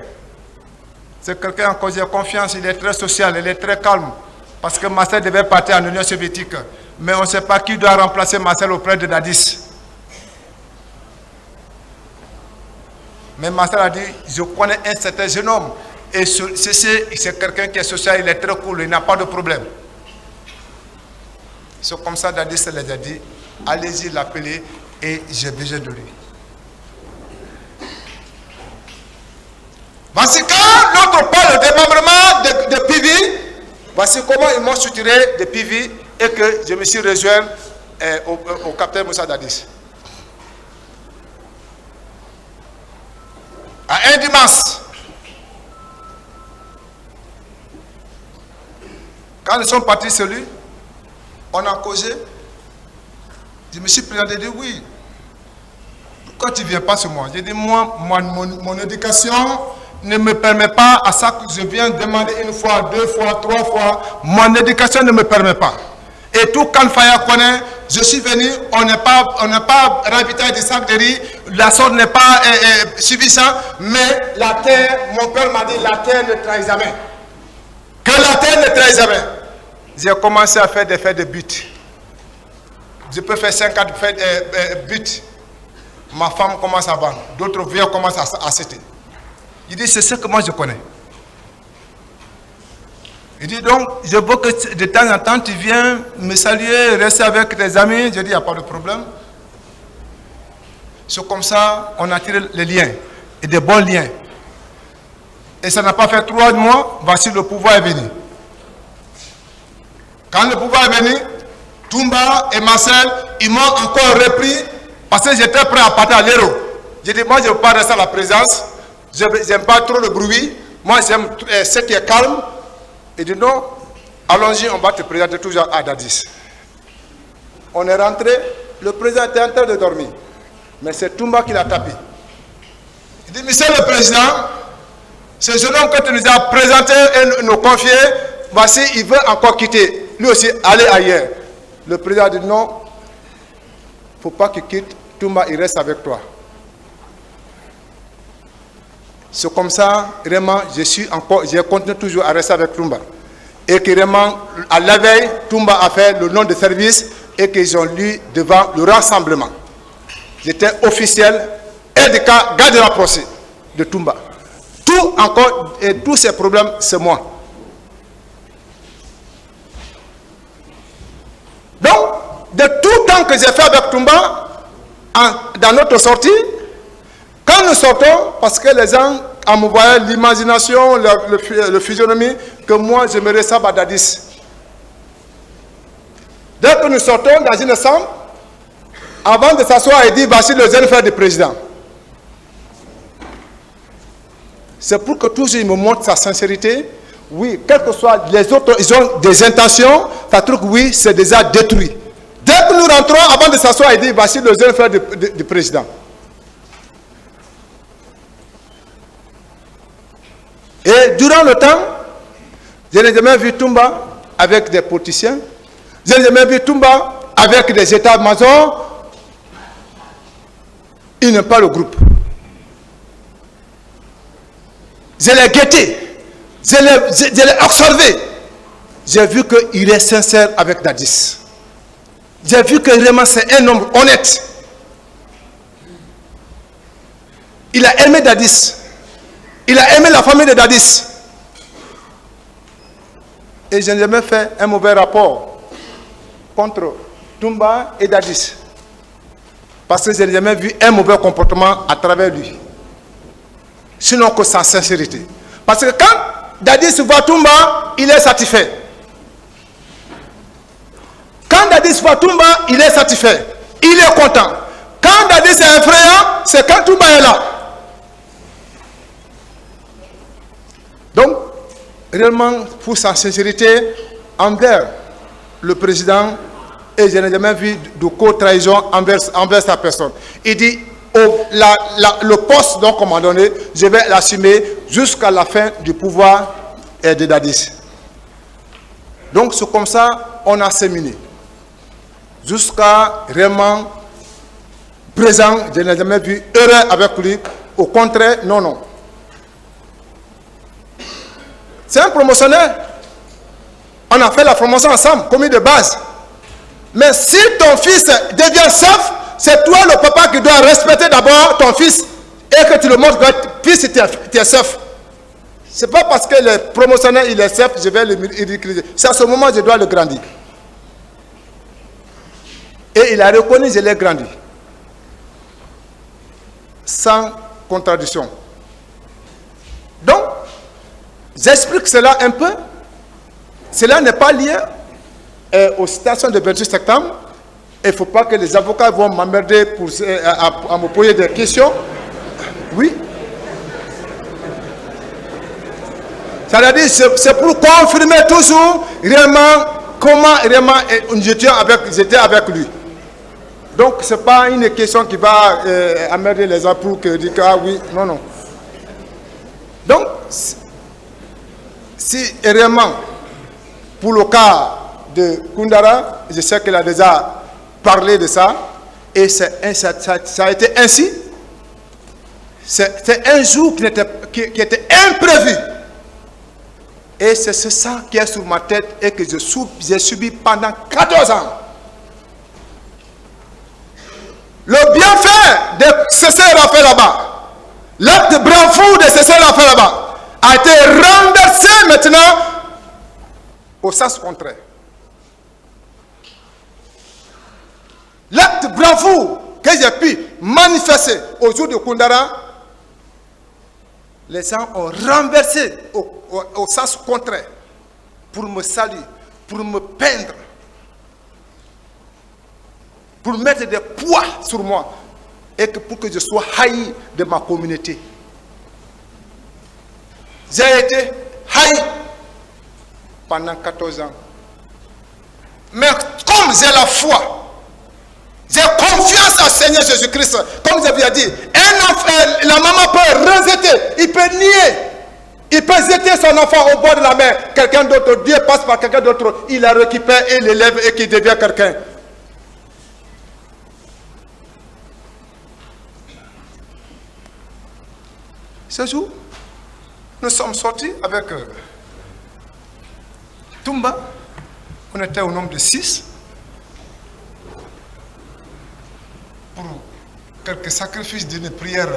C'est quelqu'un en quoi j'ai confiance, il est très social, il est très calme. Parce que Marcel devait partir en Union soviétique. Mais on ne sait pas qui doit remplacer Marcel auprès de Dadis. Mais Marcel a dit, je connais un certain jeune homme. Et c'est quelqu'un qui est social, il est très cool, il n'a pas de problème. C'est comme ça Dadis les a dit, allez-y l'appeler et j'ai besoin de lui. Voici quand l'autre parle de démembrement de Pivi, voici comment ils m'ont structuré de Pivi et que je me suis rejoint au capitaine Moussa Dadis. À un dimanche, quand nous sommes partis sur lui, on a causé. Je me suis présenté et dit oui. Pourquoi tu ne viens pas sur moi? J'ai dit moi, mon éducation ne me permet pas à ça que je viens demander une fois, deux fois, trois fois. Mon éducation ne me permet pas. Et tout quand Faya connaît, je suis venu, on n'a pas ravitaillé des sacs de riz, la sorte n'est pas suffisante, mais la terre, mon père m'a dit, la terre ne trahit jamais. Que la terre ne trahit jamais. J'ai commencé à faire des faits de but. Je peux faire 50 faits buts. Ma femme commence à vendre, d'autres vieux commencent à citer. Il dit, c'est ce que moi je connais. Il dit donc, je veux que de temps en temps tu viens me saluer, rester avec tes amis. Je dis, il n'y a pas de problème. C'est comme ça, on a tiré les liens, et des bons liens. Et ça n'a pas fait 3 mois, voici le pouvoir est venu. Quand le pouvoir est venu, Toumba et Marcel, ils m'ont encore repris, parce que j'étais prêt à partir à l'héros. J'ai dit, moi je ne veux pas rester à la présence, je n'aime pas trop le bruit, moi j'aime ce qui est calme. Il dit non, allons-y, on va te présenter toujours à Dadis. On est rentré, le président était en train de dormir. Mais c'est Toumba qui l'a tapé. Il dit, monsieur le président, ce jeune homme que tu nous as présenté et nous confié, voici, il veut encore quitter. Lui aussi, aller ailleurs. Le président a dit non, il ne faut pas qu'il quitte. Toumba, il reste avec toi. C'est comme ça, vraiment, j'ai continué toujours à rester avec Toumba. Et que vraiment, à la veille, Toumba a fait le nom de service et qu'ils ont lu devant le rassemblement. J'étais officiel l'aide de cas, garde de la procès de Toumba. Tout encore, et tous ces problèmes, c'est moi. Donc, de tout temps que j'ai fait avec Toumba, dans notre sortie, quand nous sortons, parce que les gens me voyaient l'imagination, le physionomie, que moi je me ressemble à Dadis. Dès que nous sortons dans une chambre, avant de s'asseoir, il dit voici le jeune frère du président. C'est pour que toujours il me montre sa sincérité. Oui, quel que soit les autres, ils ont des intentions, ça trouve que oui, c'est déjà détruit. Dès que nous rentrons, avant de s'asseoir, il dit voici le jeune frère du président. Et durant le temps, je n'ai jamais vu Toumba avec des politiciens. Je n'ai jamais vu Toumba avec des états-majors. Il n'aime pas le groupe. Je l'ai guetté. Je l'ai observé. J'ai vu qu'il est sincère avec Dadis. J'ai vu que vraiment c'est un homme honnête. Il a aimé Dadis. Il a aimé la famille de Dadis. Et je n'ai jamais fait un mauvais rapport contre Toumba et Dadis. Parce que je n'ai jamais vu un mauvais comportement à travers lui. Sinon que sa sincérité. Parce que quand Dadis voit Toumba, il est satisfait. Quand Dadis voit Toumba, il est satisfait. Il est content. Quand Dadis est effrayant, c'est quand Toumba est là. Donc, réellement, pour sa sincérité envers le président, et je n'ai jamais vu de co-trahison envers sa personne. Il dit, le poste donc qu'on m'a donné, je vais l'assumer jusqu'à la fin du pouvoir de Dadis. Donc, c'est comme ça on a séminé. Jusqu'à vraiment présent, je n'ai jamais vu erreur avec lui. Au contraire, non. C'est un promotionnaire. On a fait la promotion ensemble, commis de base. Mais si ton fils devient chef, c'est toi le papa qui dois respecter d'abord ton fils et que tu le montres que fils tu es chef. C'est pas parce que le promotionnaire il est chef, je vais le ridiculiser. C'est à ce moment que je dois le grandir. Et il a reconnu, je l'ai grandi. Sans contradiction. Donc, j'explique cela un peu. Cela n'est pas lié aux citations de 28 septembre. Il ne faut pas que les avocats vont m'emmerder à me poser des questions. Oui. C'est-à-dire, c'est pour confirmer toujours réellement comment réellement j'étais avec lui. Donc, ce n'est pas une question qui va emmerder les gens pour que dire ah oui, non. Donc, si réellement, pour le cas de Koundara, je sais qu'il a déjà parlé de ça, et ça a été ainsi. C'est un jour qui était imprévu. Et c'est ça qui est sur ma tête et que j'ai subi pendant 14 ans. Le bienfait de cesser l'affaire là-bas, l'acte bravoure de cesser l'affaire là-bas, a été renversé maintenant au sens contraire. L'acte bravoure que j'ai pu manifester au jour de Koundara, les gens ont renversé au sens contraire pour me saluer, pour me peindre, pour mettre des poids sur moi et pour que je sois haï de ma communauté. J'ai été haï pendant 14 ans. Mais comme j'ai la foi, j'ai confiance au Seigneur Jésus-Christ, comme je vous ai dit, un enfant, la maman peut rejeter, il peut nier, il peut jeter son enfant au bord de la mer, quelqu'un d'autre, Dieu passe par quelqu'un d'autre, il la récupère et l'élève et qui devient quelqu'un. Ce jour, nous sommes sortis avec Toumba, on était au nombre de 6, pour quelques sacrifices d'une prière.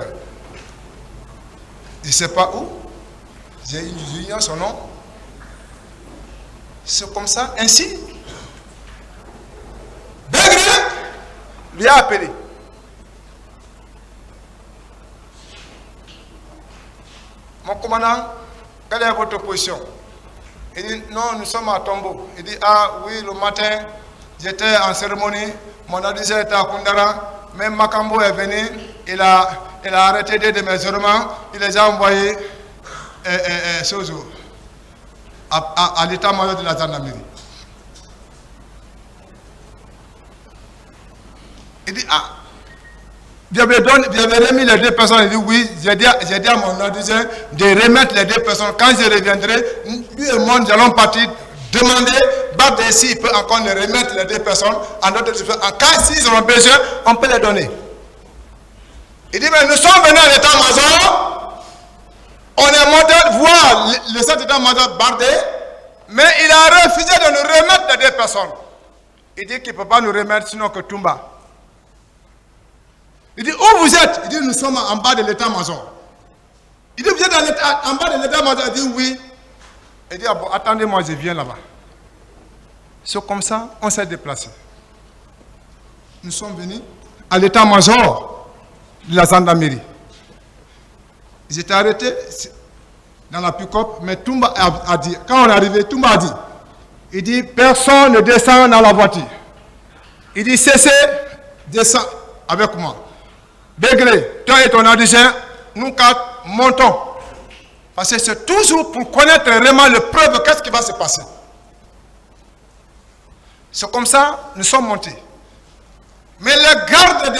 Je ne sais pas où. J'ai ignoré son nom. C'est comme ça, ainsi. Begré lui a appelé. Mon commandant, quelle est votre position? Il dit, non, nous sommes à Tombeau. Il dit, ah oui, le matin, j'étais en cérémonie, mon adversaire était à Kundara, même Makambo est venu, il a arrêté deux de mes éléments, il les a envoyés à l'état-major de la gendarmerie. Il dit, ah, j'avais remis les deux personnes. Il dit, oui, j'ai dit à mon adversaire de remettre les deux personnes. Quand je reviendrai, lui et moi, nous allons partir demander, Bardé, s'il peut encore les remettre les deux personnes. En cas s'ils ont besoin, on peut les donner. Il dit, mais nous sommes venus à l'état-major, on est monté voir le chef d'état-major Bardé, mais il a refusé de nous remettre les deux personnes. Il dit qu'il ne peut pas nous remettre sinon que Toumba. Il dit, où vous êtes? Il dit, nous sommes en bas de l'état-major. Il dit, vous êtes en bas de l'état-major? Il dit, oui. Il dit, ah bon, attendez-moi, je viens là-bas. C'est comme ça, on s'est déplacé. Nous sommes venus à l'état-major de la gendarmerie. Ils étaient arrêtés dans la pick-up, mais Toumba a dit, quand on est arrivé, Toumba a dit, il dit, personne ne descend dans la voiture. Il dit, cessez, descends avec moi. Begré, toi et ton adjoint, nous quatre montons. Parce que c'est toujours pour connaître vraiment le preuve, qu'est-ce qui va se passer. C'est comme ça, nous sommes montés. Mais les gardes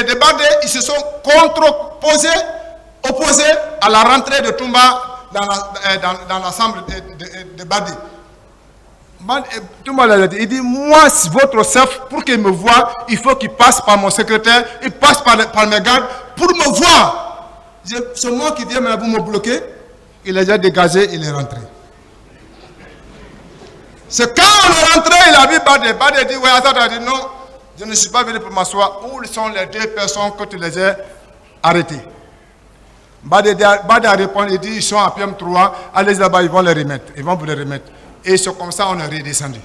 de Bardé, ils se sont opposés à la rentrée de Toumba dans la chambre de Bardé. Toumba l'a dit, il dit, moi, votre chef, pour qu'il me voie, il faut qu'il passe par mon secrétaire, il passe par mes gardes, pour me voir. C'est moi qui viens maintenant pour me bloquer. Il les a dégagés, il est rentré. C'est quand on est rentré, il a vu Bardé. Bardé dit, oui, attends, il a dit, non, je ne suis pas venu pour m'asseoir. Où sont les deux personnes que tu les as arrêtées? Bardé a répondu, il dit, ils sont à PM3, allez là-bas, ils vont les remettre. Ils vont vous les remettre. Et c'est comme ça qu'on est redescendu.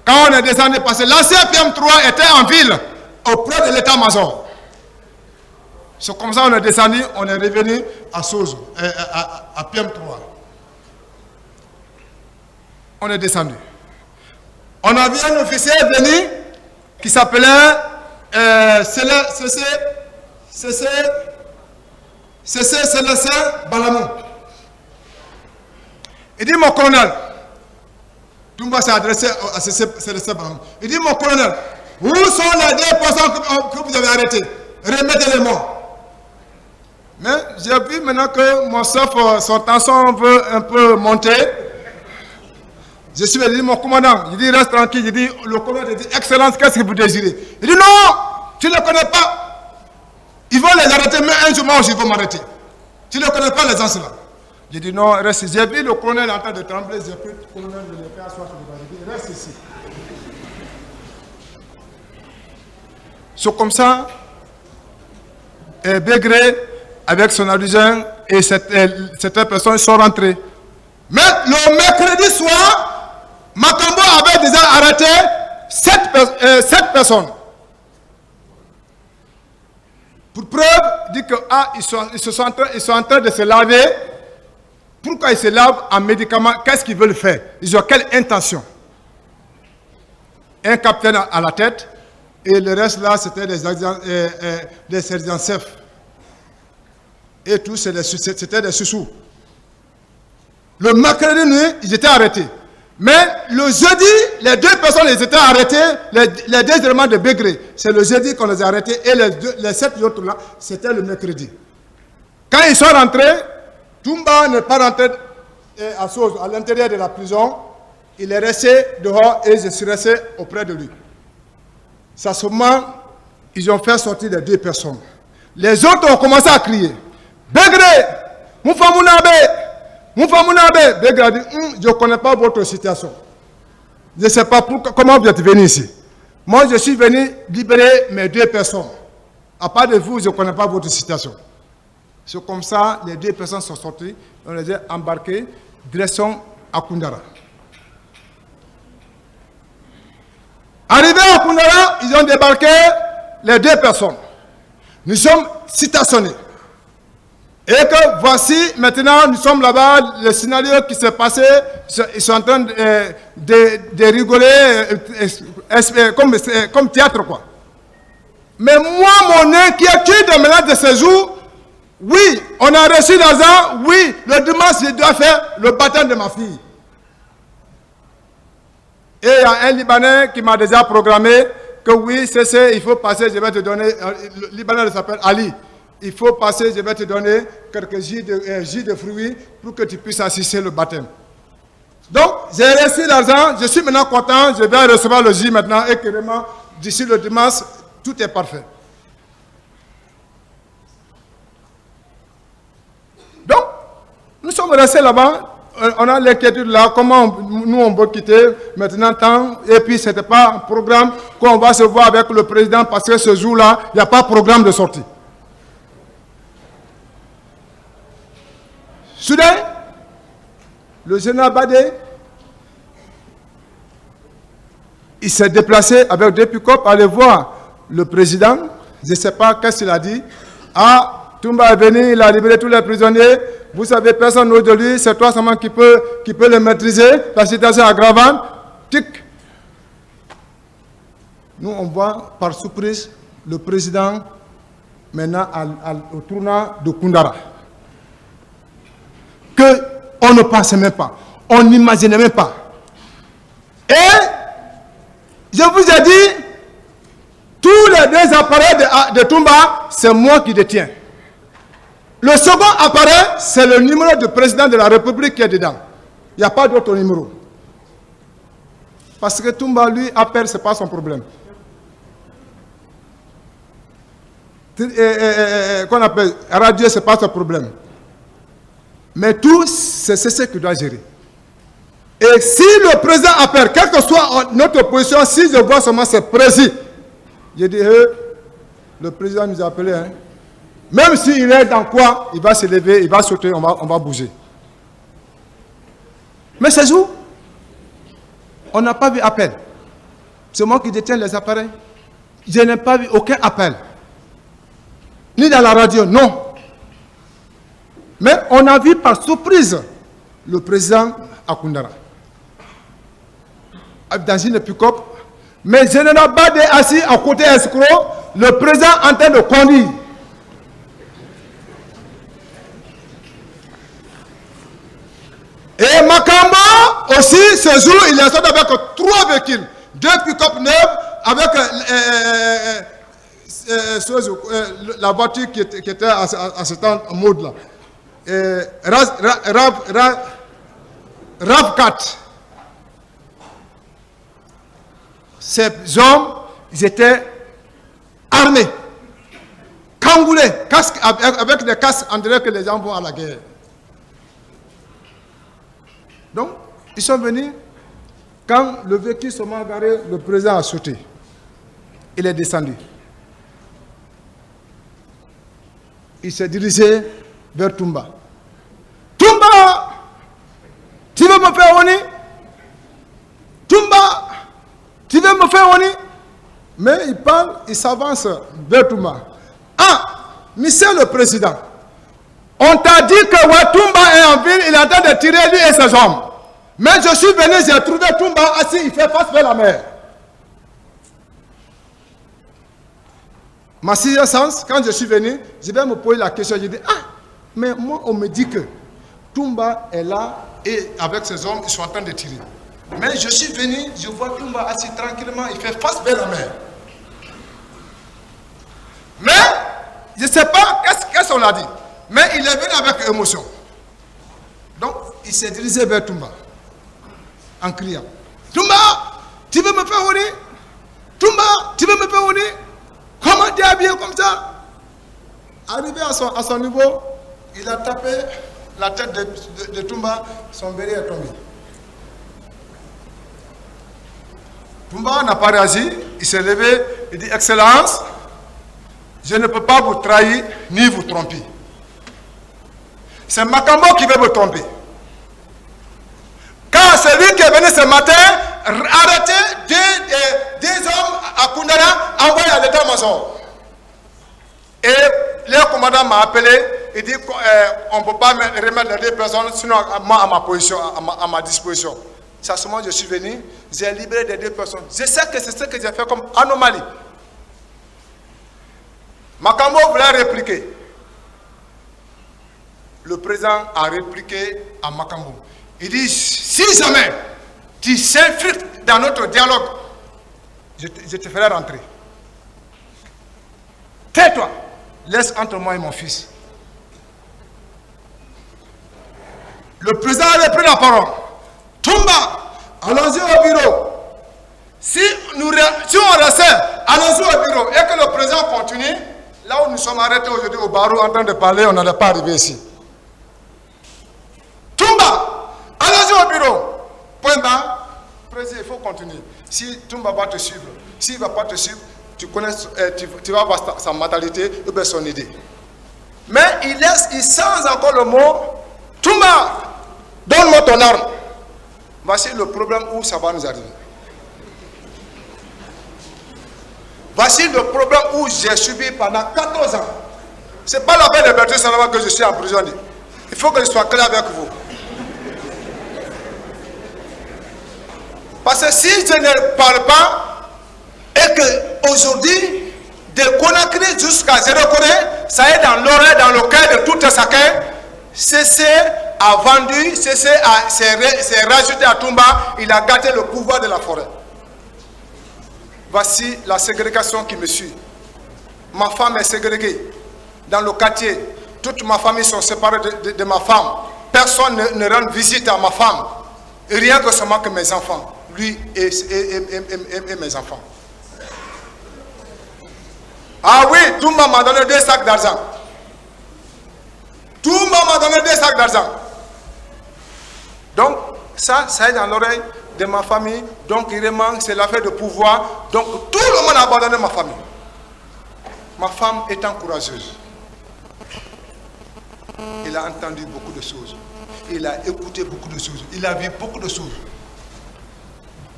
Quand on est descendu, parce que l'ancien PM3 était en ville, auprès de l'état-major. C'est comme ça qu'on est descendu, on est revenu à Sozo, à PM3. On est descendu. On a vu un officier venu qui s'appelait Célestin Balamou. Il dit, mon colonel, Toumba s'est adressé à Célestin Balamou. Il dit, mon colonel, où sont les deux personnes que vous avez arrêtées? Remettez-les-moi. Mais j'ai vu maintenant que mon chef, son tension veut un peu monter. Je suis venu, mon commandant, il dit, reste tranquille. Il dit, le commandant dit, Excellence, qu'est-ce que vous désirez? Il dit, non, tu ne les connais pas. Ils vont les arrêter, mais un jour, moi aussi, ils vont m'arrêter. Tu ne connais pas les gens là. J'ai dit, non, reste ici. J'ai vu le colonel en train de trembler, j'ai pris le colonel de le faire asseoir sur le banc. J'ai dit, reste ici. C'est comme ça, Begré, avec son adjoint et cette personne sont rentrés. Mais le mercredi soir, Makambo avait déjà arrêté 7 personnes. Pour preuve, dit que ils sont en train de se laver. Pourquoi ils se lavent en médicaments? Qu'est-ce qu'ils veulent faire? Ils ont quelle intention? Un capitaine à la tête et le reste là, c'était des sergents-chefs. Et tous, c'était des sous-sous. Le mercredi nuit, ils étaient arrêtés. Mais le jeudi, les deux personnes, ils étaient arrêtés, les deux éléments de Begré. C'est le jeudi qu'on les a arrêtés et les 7 autres là, c'était le mercredi. Quand ils sont rentrés, Toumba n'est pas rentré à l'intérieur de la prison. Il est resté dehors et je suis resté auprès de lui. Ça seulement, ils ont fait sortir les deux personnes. Les autres ont commencé à crier. Begré, Moufamounabe, Moufamounabe. Begré a dit, je ne connais pas votre situation. Je ne sais pas comment vous êtes venu ici. Moi, je suis venu libérer mes deux personnes. À part de vous, je ne connais pas votre situation. C'est comme ça, les 2 personnes sont sorties, on les a embarquées, direction à Koundara. Arrivés à Koundara, ils ont débarqué les 2 personnes. Nous sommes citationnés. Et que voici, maintenant, nous sommes là-bas, le scénario qui s'est passé, ils sont en train de rigoler comme théâtre, quoi. Mais moi, mon inquiétude maintenant de ce jour, oui, on a reçu l'argent, oui, le dimanche, je dois faire le baptême de ma fille. Et il y a un Libanais qui m'a déjà programmé que oui, il faut passer, je vais te donner, le Libanais s'appelle Ali. Il faut passer, je vais te donner quelques jus de fruits pour que tu puisses assister le baptême. Donc, j'ai reçu l'argent, je suis maintenant content, je vais recevoir le jus maintenant et carrément, d'ici le dimanche, tout est parfait. Donc, nous sommes restés là-bas, on a l'inquiétude là, comment nous on peut quitter maintenant tant, et puis ce n'était pas un programme qu'on va se voir avec le président parce que ce jour-là, il n'y a pas de programme de sortie. Soudain, le général Badé, il s'est déplacé avec 2 pick-up pour aller voir le président. Je ne sais pas qu'est-ce qu'il a dit. Ah, Toumba est venu, il a libéré tous les prisonniers. Vous savez, personne n'ose de lui, c'est toi seulement qui peut le maîtriser. La situation est aggravante. Tic. Nous, on voit par surprise le président maintenant au tournant de Koundara. Qu'on ne pensait même pas, on n'imaginait même pas. Et je vous ai dit, tous les 2 appareils de Toumba, c'est moi qui détiens. Le second appareil, c'est le numéro du président de la République qui est dedans. Il n'y a pas d'autre numéro. Parce que Toumba, lui, appelle, ce n'est pas son problème. Qu'on appelle radio, ce n'est pas son problème. Mais tout, c'est ce qu'il doit gérer. Et si le président appelle, quelle que soit notre position, si je vois seulement ce président, je dis, le président nous a appelé, hein. Même s'il est dans quoi, il va se lever, il va sauter, on va bouger. Mais ce jour, on n'a pas vu appel. C'est moi qui détiens les appareils. Je n'ai pas vu aucun appel. Ni dans la radio, non. Mais on a vu par surprise le président à Koundara. Dans une pick-up. Mais général Badé assis à côté escroc, le président en train de conduire. Et Makamba aussi, ce jour, il est sorti avec 3 véhicules. 2 pick-up neuves avec la voiture qui était à ce temps en mode là. RAV4. Ces hommes, ils étaient armés, cagoulés, avec des casques, on dirait que les gens vont à la guerre. Donc, ils sont venus, quand le véhicule s'est garé, le président a sauté. Il est descendu. Il s'est dirigé vers Toumba. Toumba, tu veux me faire honneur? Toumba, tu veux me faire honneur? Mais il parle, il s'avance vers Toumba. Ah, monsieur le président, on t'a dit que Toumba est en ville, il est en train de tirer lui et ses hommes. Mais je suis venu, j'ai trouvé Toumba assis, il fait face vers la mer. Ma sixième sens, quand je suis venu, je vais me poser la question, je dis, ah, mais moi on me dit que Toumba est là et avec ses hommes, ils sont en train de tirer. Mais je suis venu, je vois Toumba assis tranquillement, il fait face vers la mer. Mais, je ne sais pas qu'est-ce qu'on a dit. Mais il est venu avec émotion. Donc, il s'est dirigé vers Toumba, en criant, Toumba, tu veux me faire honneur? Toumba, tu veux me faire honneur? Comment tu es habillé comme ça? Arrivé à son niveau, il a tapé la tête de Toumba, son béret est tombé. Toumba n'a pas réagi, il s'est levé, il dit, Excellence, je ne peux pas vous trahir ni vous tromper. C'est Makambo qui veut me tromper. Quand celui qui est venu ce matin, arrêter des hommes à Koundara, envoyé à l'état-major. Et le commandant m'a appelé, il dit qu'on ne peut pas remettre les 2 personnes, sinon moi à ma disposition. C'est à ce moment que je suis venu, j'ai libéré les 2 personnes. Je sais que c'est ce que j'ai fait comme anomalie. Makambo voulait répliquer. Le président a répliqué à Makambo. Il dit, si jamais tu s'infiltres dans notre dialogue, je te ferai rentrer. Tais-toi, laisse entre moi et mon fils. Le président avait pris la parole. Toumba, allons-y au bureau. Si on restait, allons-y au bureau. Et que le président continue, là où nous sommes arrêtés aujourd'hui au barreau en train de parler, on n'allait pas arriver ici. Toumba, allons-y au bureau. Point bas, président, il faut continuer. Si Toumba va te suivre, s'il ne va pas te suivre, tu vas voir sa mentalité ou bien son idée. Mais il change encore le mot. Toumba, donne-moi ton arme. Voici le problème où ça va nous arriver. Voici le problème où j'ai subi pendant 14 ans. Ce n'est pas la peine de Bertrand Salama que je suis en prison. Il faut que je sois clair avec vous. Parce que si je ne parle pas, et que aujourd'hui, de Conakry jusqu'à Zéro-Corée, ça est dans l'oreille, dans le cœur de tout un chacun, CC a vendu, CC s'est rajouté à Toumba, il a gâté le pouvoir de la forêt. Voici la ségrégation qui me suit. Ma femme est ségrégée. Dans le quartier, toute ma famille sont séparées de ma femme. Personne ne rend visite à ma femme. Rien que seulement que mes enfants. Lui et mes enfants. Ah oui, Toumba m'a donné 2 sacs d'argent. Toumba m'a donné 2 sacs d'argent. Donc, ça est dans l'oreille de ma famille. Donc, il manque, c'est l'affaire de pouvoir. Donc, tout le monde a abandonné ma famille. Ma femme étant courageuse. Il a entendu beaucoup de choses. Il a écouté beaucoup de choses. Il a vu beaucoup de choses.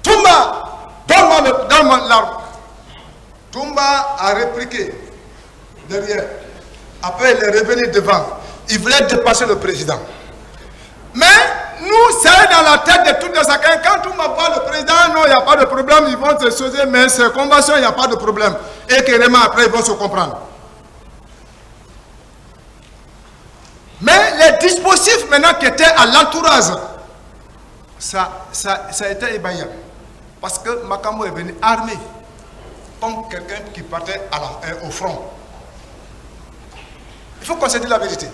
Toumba, donne-moi l'arme. Toumba a répliqué derrière. Après, il est revenu devant. Il voulait dépasser le président. Mais nous, c'est dans la tête de tout un chacun. Quand Toumba parle le président, non, il n'y a pas de problème. Ils vont se choisir, mais ces conventions, il n'y a pas de problème. Et que vraiment, après, ils vont se comprendre. Mais les dispositifs maintenant qui étaient à l'entourage, ça a été ébahi. Parce que Makambo est venu armé comme quelqu'un qui partait au front. Il faut qu'on se dise la vérité.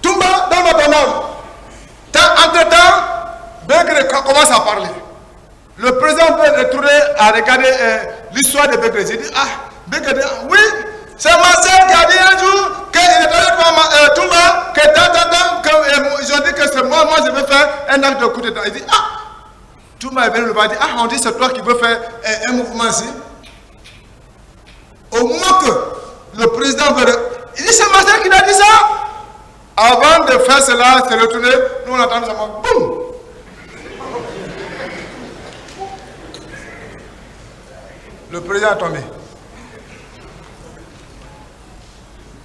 Toumba, dans notre nom. Entre-temps, Begré commence à parler. Le président peut retourner à regarder l'histoire de Begré. Il dit, Begré, oui, c'est ma soeur qui a dit un jour qu'il est allé voir Toumba, ils ont dit que c'est moi je vais faire un acte de coup d'état. Il dit, Toumba est venu le voir, il dit, on dit c'est toi qui veux faire un mouvement ici. Au moins que le président veut... Il dit, c'est ma soeur qui a dit ça. Avant de faire cela, se retourner, nous on attend ça, boum. Le président est tombé.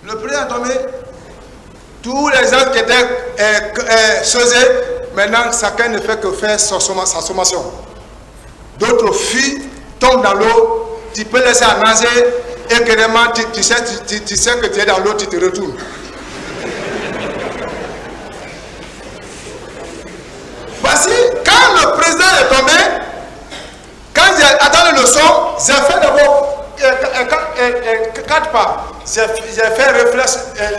Le président est tombé. Tous les gens qui étaient chausés, maintenant chacun ne fait que faire sa sommation. D'autres filles tombent dans l'eau, tu peux laisser à nager et carrément tu sais que tu es dans l'eau, tu te retournes. Voici, quand le président est tombé, quand j'ai attendu le son, j'ai fait d'abord 4 pas. J'ai fait réflexe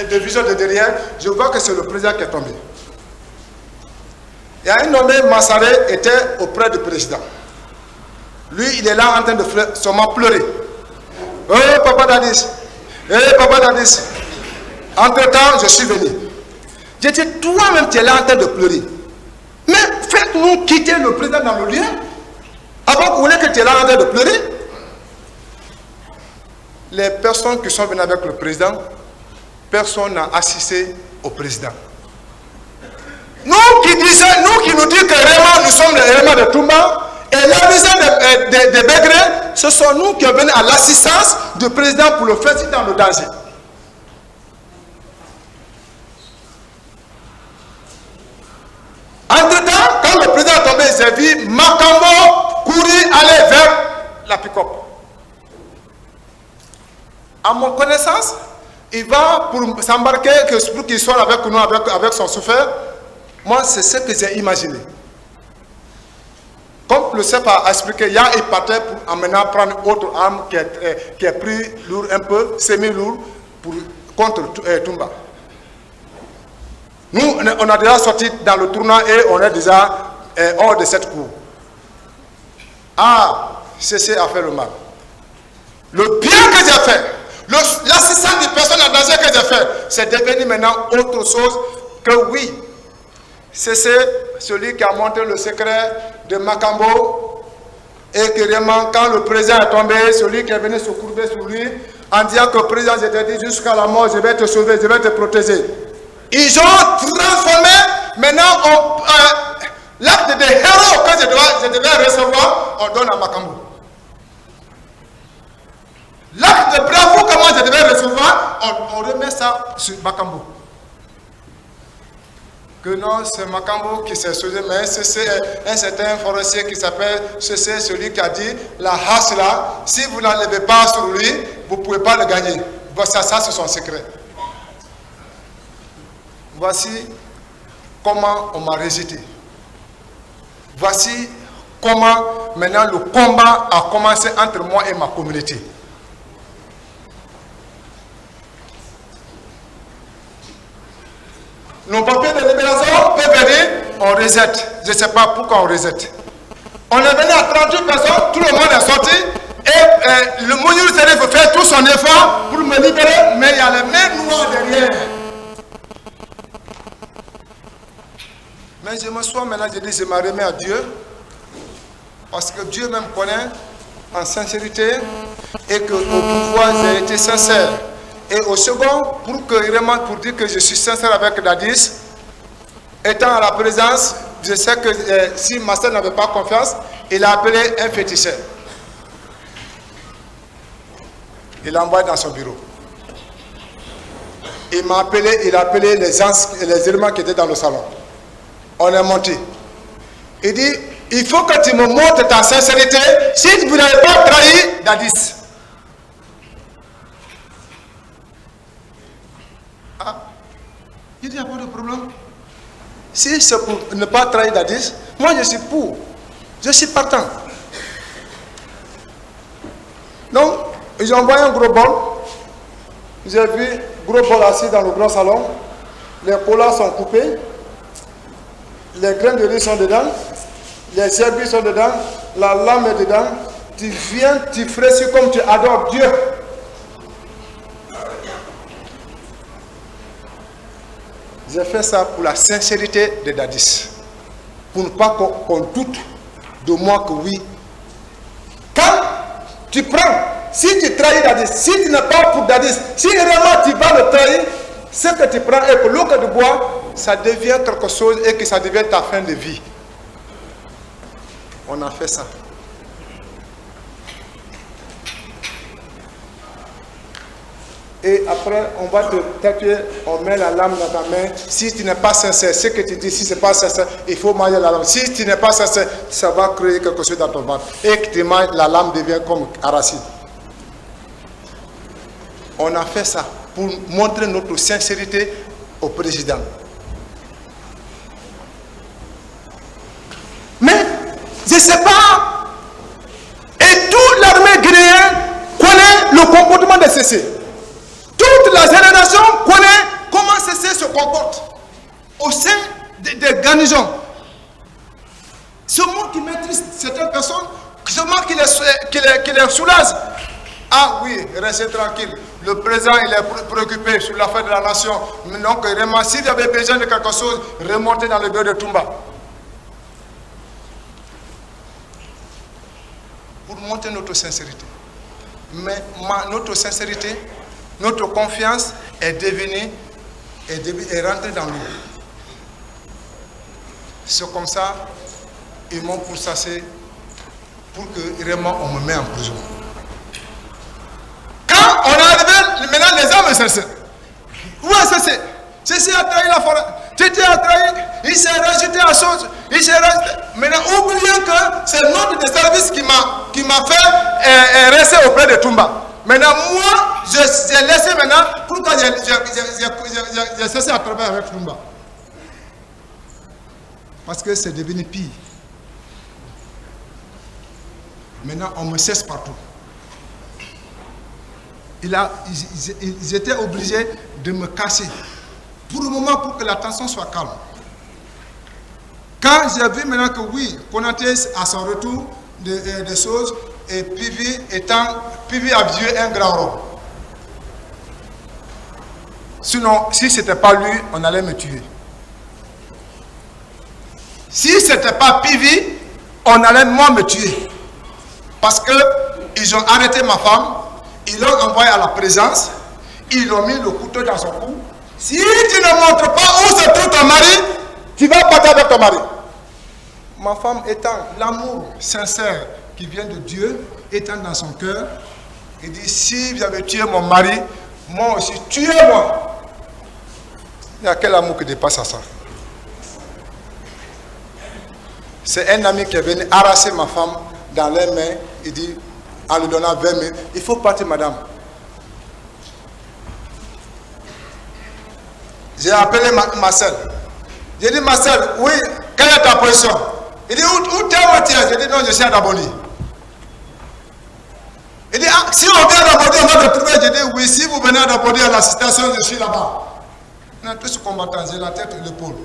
de vision de derrière. Je vois que c'est le président qui est tombé. Il y a un nommé Massaré était auprès du président. Lui, il est là en train de seulement pleurer. Oh, Papa Dadis. Papa Dadis. Entre-temps, je suis venu. J'ai dit, toi-même, tu es là en train de pleurer. Mais faites-nous quitter le président dans le lieu. Avant que vous voulez que que tu es là en train de pleurer. Les personnes qui sont venues avec le président, personne n'a assisté au président. Nous qui nous disons que vraiment nous sommes les éléments de Toumba, et l'arrivée des Bégrés, ce sont nous qui sommes venus à l'assistance du président pour le faire dans le danger. Entre-temps, quand le président est tombé, j'ai vu Makambo courir aller vers la pick-up. À mon connaissance, il va pour s'embarquer, pour qu'il soit avec nous, avec son chauffeur. Moi, c'est ce que j'ai imaginé. Comme le chef a expliqué, il partait pour maintenant prendre autre arme qui est pris lourd un peu, semi-lourd, contre Toumba. Nous, on a déjà sorti dans le tournoi et on est déjà hors de cette cour. Ah, cessez à faire le mal. Le bien que j'ai fait, l'assistance des personnes en danger que j'ai fait, c'est devenu maintenant autre chose que oui. C'est celui qui a montré le secret de Makambo et que vraiment quand le président est tombé, celui qui est venu se courber sur lui en disant que le président, je t'ai dit jusqu'à la mort, je vais te sauver, je vais te protéger. Ils ont transformé maintenant l'acte de héros que je devais recevoir, on donne à Makambo. L'acte de bravoure que moi je devais recevoir, on remet ça sur Makambo. Que non, c'est Makambo qui s'est sauvé, mais c'est un certain forestier qui s'appelle, c'est celui qui a dit, la hache là, si vous n'enlevez pas sur lui, vous ne pouvez pas le gagner. Ça c'est son secret. Voici comment on m'a rejeté. Voici comment maintenant le combat a commencé entre moi et ma communauté. Nos papiers de libération peuvent venir, on reset. Je ne sais pas pourquoi on reset. On est venu à 38 personnes, tout le monde est sorti, et le Mounir Serif fait tout son effort pour me libérer, mais il y a les mains noires derrière. Mais je me sois maintenant, je dis, je me remets à Dieu, parce que Dieu même connaît en sincérité, et qu'au pouvoir, j'ai été sincère. Et au second, pour dire que je suis sincère avec Dadis, étant à la présence, je sais que si Master n'avait pas confiance, il a appelé un féticheur. Il l'a envoyé dans son bureau. Il m'a appelé, il a appelé les éléments qui étaient dans le salon. On est monté. Il dit, il faut que tu me montres ta sincérité si vous n'avez pas trahi Dadis. Ah, il dit, il n'y a pas de problème. Si c'est pour ne pas trahir Dadis, moi je suis pour. Je suis partant. Donc, ils ont envoyé un gros bol. J'ai vu gros bol assis dans le grand salon. Les colas sont coupés. Les graines de riz sont dedans. Les herbes sont dedans. La lame est dedans. Tu viens, tu fraîchis comme tu adores Dieu. J'ai fait ça pour la sincérité de Dadis. Pour ne pas qu'on doute de moi que oui. Quand tu prends, si tu trahis Dadis, si tu n'es pas pour Dadis, si vraiment tu vas le trahir, ce que tu prends et que l'eau que tu bois, ça devient quelque chose et que ça devient ta fin de vie. On a fait ça. Et après, on va te tatouer, on met la lame dans ta main. Si tu n'es pas sincère, ce que tu dis, si ce n'est pas sincère, il faut manger la lame. Si tu n'es pas sincère, ça va créer quelque chose dans ton ventre. Et que tu manges, la lame devient comme arachide. On a fait ça pour montrer notre sincérité au président. Mais, je ne sais pas. Et toute l'armée guinéenne connaît le comportement de CC. Toute la génération connaît comment CC se comporte au sein des garnisons. Ce mot qui maîtrise certaines personnes, ce mot qui les soulage. Ah oui, restez tranquille. Le président il est préoccupé sur l'affaire de la nation. Donc vraiment, s'il y avait besoin de quelque chose, remontez dans le bureau de Toumba. pour montrer notre sincérité. Mais notre sincérité, notre confiance est rentrée dans l'eau. C'est comme ça, ils m'ont pourchassé pour que vraiment on me mette en prison. Quand on est arrivé, maintenant les hommes sincères. Où est-ce que c'est? Ceci a trahi la forêt. Titi a trahi, il s'est rajouté à chose. Il s'est rajouté. Maintenant, oublions que c'est l'ordre de service qui m'a fait rester auprès de Toumba. Maintenant, moi, j'ai laissé maintenant, pourquoi j'ai cessé à travailler avec Toumba? Parce que c'est devenu pire. Maintenant, on me cesse partout. Ils étaient obligés de me casser. Pour le moment, pour que la tension soit calme. Quand j'ai vu maintenant que oui, Konaté à son retour des choses, et Pivi a joué un grand rôle. Sinon, si ce n'était pas lui, on allait me tuer. Si ce n'était pas Pivi, on allait moi me tuer. Parce qu'ils ont arrêté ma femme, ils l'ont envoyé à la présence, ils ont mis le couteau dans son cou. Si tu ne montres pas où se trouve ton mari, tu vas battre avec ton mari. Ma femme étant l'amour sincère qui vient de Dieu, étant dans son cœur, il dit, si vous avez tué mon mari, moi aussi, tuez-moi. Il y a quel amour qui dépasse à ça? C'est un ami qui est venu arracher ma femme dans les mains. Il dit, en lui donnant 20 000, il faut partir, madame. J'ai appelé Marcel. J'ai dit, Marcel, oui, quelle est ta position? Il dit, où t'es? J'ai dit, non, je suis à Daboni. Il dit, ah, si on vient à Daboni, on va te trouver. J'ai dit, oui, si vous venez à Daboni à l'assistation, je suis là-bas. On a tous combattants, j'ai la tête et l'épaule.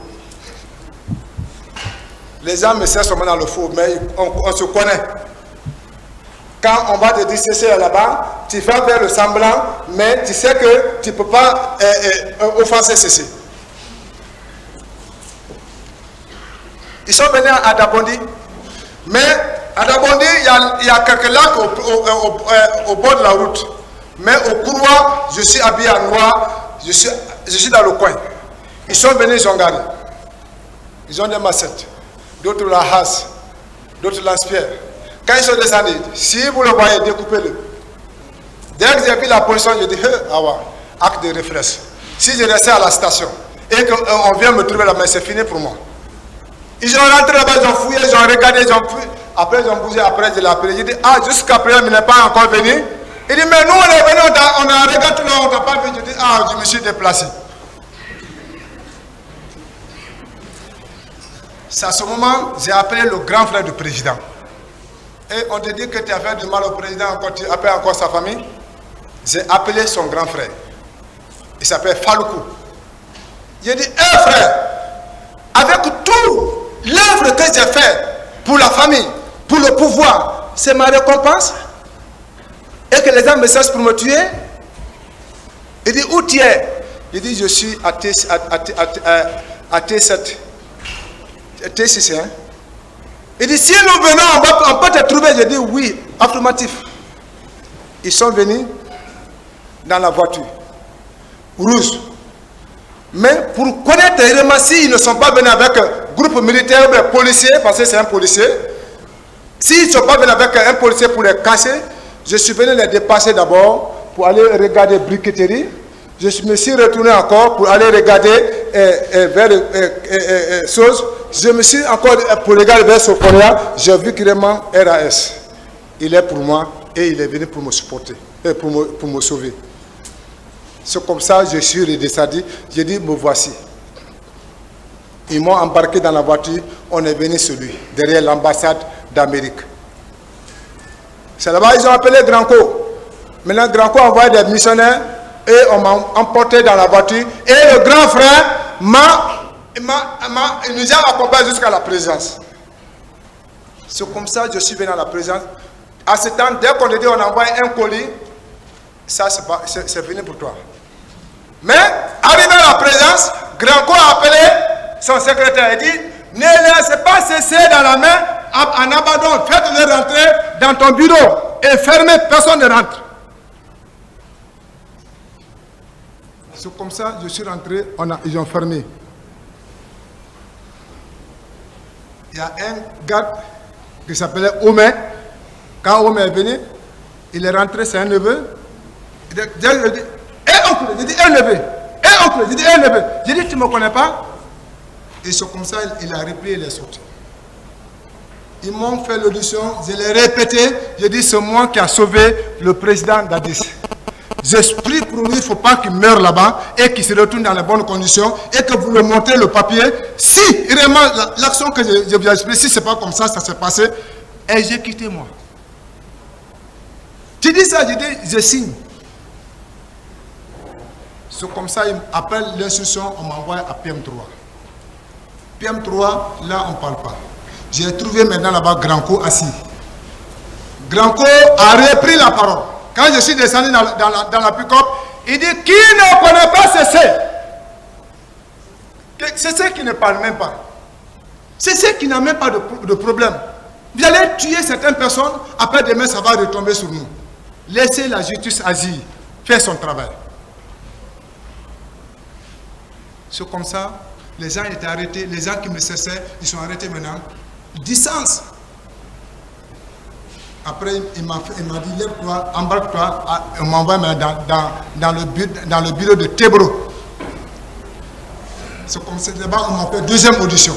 Les gens me servent seulement dans le faux, mais on se connaît. Quand on va te dire c'est là-bas, tu vas faire le semblant, mais tu sais que tu ne peux pas offenser ceci. Ils sont venus à Dabondi, mais à Dabondi, il y a quelques lacs au bord de la route. Mais au couloir, je suis habillé en noir, je suis dans le coin. Ils sont venus, ils ont garé. Ils ont des massettes, d'autres la hasse, d'autres lance-pierre. Quand ils sont descendus, si vous le voyez, découpez-le. Dès que j'ai vu la position, je dis, acte de réflexe. Si je restais à la station et qu'on vient me trouver là-bas, c'est fini pour moi. Ils sont rentrés là-bas, ils ont fouillé, ils ont regardé, ils ont fouillé. Après, ils ont bougé, après, je l'ai appelé. J'ai dit, ah, jusqu'à présent, il n'est pas encore venu. Il dit, mais nous, on est venu, on a regardé tout là, on n'a pas vu. Je dis, ah, je me suis déplacé. C'est à ce moment, j'ai appelé le grand frère du président. Et on te dit que tu as fait du mal au président, encore, tu appelles encore sa famille. J'ai appelé son grand frère. Il s'appelle Faloukou. J'ai dit, hé frère, avec tout l'œuvre que j'ai fait pour la famille, pour le pouvoir, c'est ma récompense. Et que les gens me cessent pour me tuer. Il dit, où tu es? Il dit, je suis à T7. T6, hein? Il dit, si nous venons, on peut te trouver. Je dis, oui, affirmatif. Ils sont venus dans la voiture rouge. Mais pour connaître réellement s'ils ne sont pas venus avec un groupe militaire ou un policier, parce que c'est un policier, s'ils ne sont pas venus avec un policier pour les casser, je suis venu les dépasser d'abord pour aller regarder briqueterie. Je me suis retourné encore pour aller regarder vers choses. Je me suis encore pour regarder vers Sophonia. J'ai vu clairement RAS. Il est pour moi et il est venu pour me supporter, pour me sauver. C'est comme ça que je suis redescendu. J'ai dit, me voici. Ils m'ont embarqué dans la voiture. On est venu sur lui, derrière l'ambassade d'Amérique. C'est là-bas ils ont appelé Granco. Maintenant, Granco a envoyé des missionnaires et on m'a emporté dans la voiture. Et le grand frère il nous a accompagné jusqu'à la présence. C'est comme ça que je suis venu à la présence. À ce temps, dès qu'on a dit on envoie un colis, ça c'est fini pour toi. Mais, arrivé à la présence, Granco a appelé son secrétaire et dit, ne laissez pas cesser dans la main en abandon, faites-le rentrer dans dans ton bureau est fermé, personne ne rentre. C'est comme ça, je suis rentré, ils ont fermé. Il y a un gars qui s'appelait Omer. Quand Omer est venu, il est rentré, c'est un neveu. Il dit, hé oncle, j'ai dit, hé neveu. Hé oncle, j'ai dit, hé neveu. J'ai dit, tu ne me connais pas? Et c'est comme ça, il a repris et il est sorti. Ils m'ont fait l'audition, je l'ai répété, j'ai dit, c'est moi qui a sauvé le président d'Addis. J'explique pour lui, il ne faut pas qu'il meure là-bas et qu'il se retourne dans les bonnes conditions et que vous lui montrez le papier. Si vraiment l'action que je vous explique, si ce n'est pas comme ça, ça s'est passé, et j'ai quitté moi. Tu dis ça, je dis, je signe. C'est comme ça, il appelle l'instruction, on m'envoie à PM3. PM3, là, on ne parle pas. J'ai trouvé maintenant là-bas Granco assis. Granco a repris la parole. Quand je suis descendu dans la pick-up, il dit, qui ne connaît pas Cessé? Cessé qui ne parle même pas. Cessé qui n'a même pas de problème. Vous allez tuer certaines personnes, après demain ça va retomber sur nous. Laissez la justice agir, faire son travail. C'est comme ça, les gens étaient arrêtés, les gens qui me cessaient, ils sont arrêtés maintenant. Distance. Après, il m'a dit, lève-toi, embarque-toi, on m'envoie dans le bureau de Tebro. C'est comme ça, là-bas, on m'a fait deuxième audition.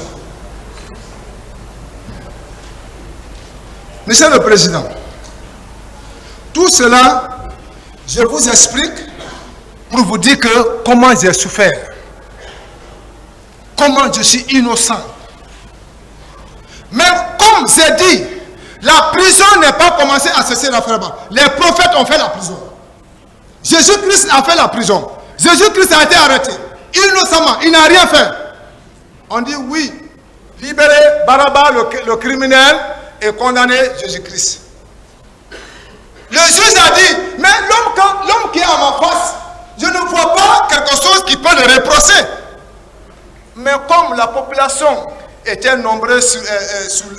Monsieur le Président, tout cela, je vous explique pour vous dire que comment j'ai souffert, comment je suis innocent. Mais comme j'ai dit, la prison n'est pas commencée à cesser la faire. Les prophètes ont fait la prison. Jésus-Christ a fait la prison. Jésus-Christ a été arrêté. Innocemment, il n'a rien fait. On dit oui, libérer Baraba, le criminel, et condamner Jésus-Christ. Le juge a dit, mais l'homme qui est à ma face, je ne vois pas quelque chose qui peut le reprocher. Mais comme la population était nombreuse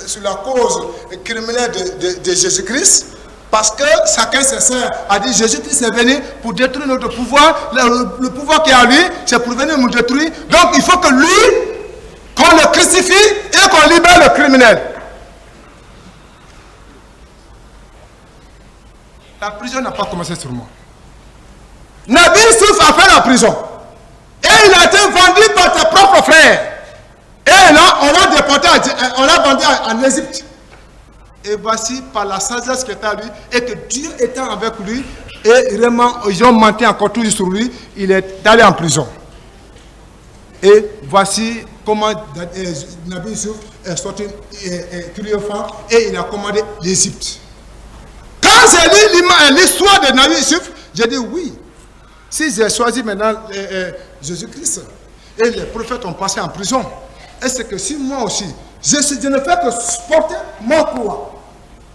sur la cause criminelle de Jésus-Christ, parce que chacun sincère a dit Jésus-Christ est venu pour détruire notre pouvoir, le pouvoir qui est à lui, c'est pour venir nous détruire. Donc il faut que lui, qu'on le crucifie et qu'on libère le criminel. La prison n'a pas commencé sur moi. Nabi Souf a fait la prison. Et il a été vendu par ses propres frères. Et là, on l'a déporté, on l'a vendu en Égypte. Et voici, par la sagesse qui était à lui, et que Dieu étant avec lui, et vraiment, ils ont menti encore toujours sur lui, il est allé en prison. Et voici comment Nabi Souf est sorti triomphant, et il a commandé l'Égypte. Quand j'ai lu l'histoire de Nabi Souf, j'ai dit oui. Si j'ai choisi maintenant Jésus-Christ, et les prophètes ont passé en prison, est-ce que si moi aussi, je ne fais que porter ma croix?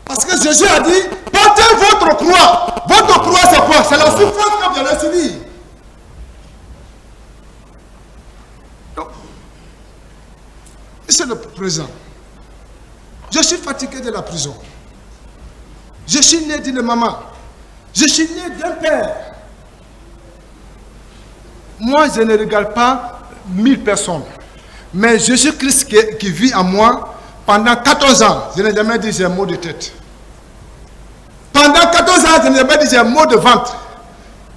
Parce que Jésus a dit, portez votre croix. Votre croix c'est quoi? C'est la souffrance que vous allez subir. Donc, Monsieur le Président, je suis fatigué de la prison. Je suis né d'une maman. Je suis né d'un père. Moi, je ne regarde pas 1000 personnes. Mais Jésus-Christ qui vit en moi, pendant 14 ans, je n'ai jamais dit j'ai un mot de tête. Pendant 14 ans, je n'ai jamais dit j'ai un mot de ventre.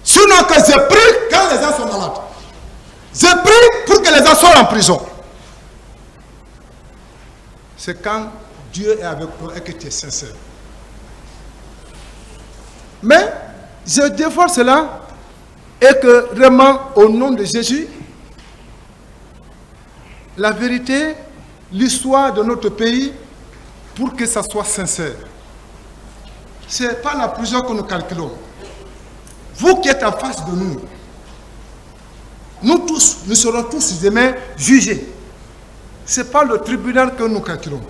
Sinon que je prie quand les gens sont malades. Je prie pour que les gens soient en prison. C'est quand Dieu est avec toi et que tu es sincère. Mais je défends cela et que vraiment, au nom de Jésus, la vérité, l'histoire de notre pays, pour que ça soit sincère. Ce n'est pas la prison que nous calculons. Vous qui êtes en face de nous, nous tous, nous serons tous demain jugés. Ce n'est pas le tribunal que nous calculons.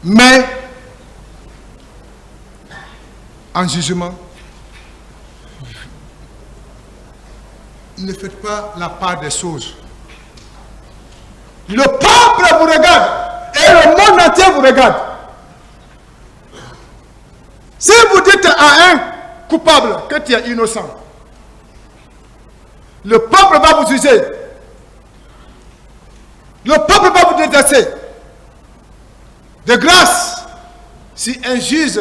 Mais, en jugement, ne faites pas la part des choses. Le peuple vous regarde et le monde entier vous regarde. à un coupable que tu es innocent. Le peuple va vous juger. Le peuple va vous détester. De grâce, si un juge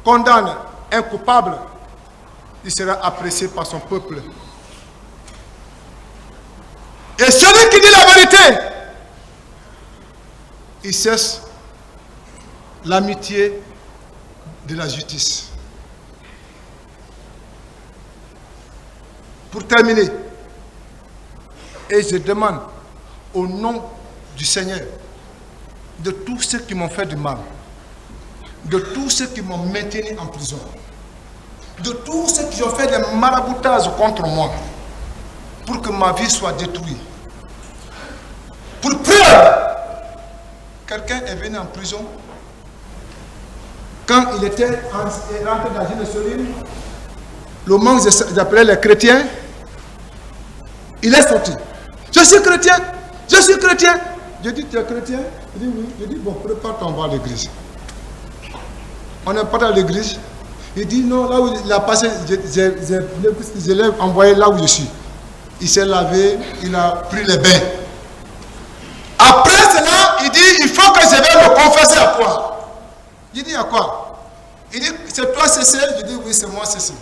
condamne un coupable, il sera apprécié par son peuple. Et celui qui dit la vérité, il cesse l'amitié de la justice. Pour terminer, et je demande au nom du Seigneur, de tous ceux qui m'ont fait du mal, de tous ceux qui m'ont maintenu en prison, de tous ceux qui ont fait des maraboutages contre moi, pour que ma vie soit détruite. Pour preuve, quelqu'un est venu en prison quand il était rentré dans une cellule, le manque j'appelais les chrétiens, il est sorti. Je suis chrétien, je suis chrétien. Je dis, tu es chrétien? Il dit oui. Je dis, bon, prépare-toi, on va à l'église. On n'est pas à l'église. Il dit, non, là où il a passé, je l'ai envoyé là où je suis. Il s'est lavé, il a pris les bains. Après cela, il dit, il faut que je vais me confesser à quoi? Il dit, à quoi? Il dit, c'est toi Cécile? Je dis, oui, c'est moi Cécile.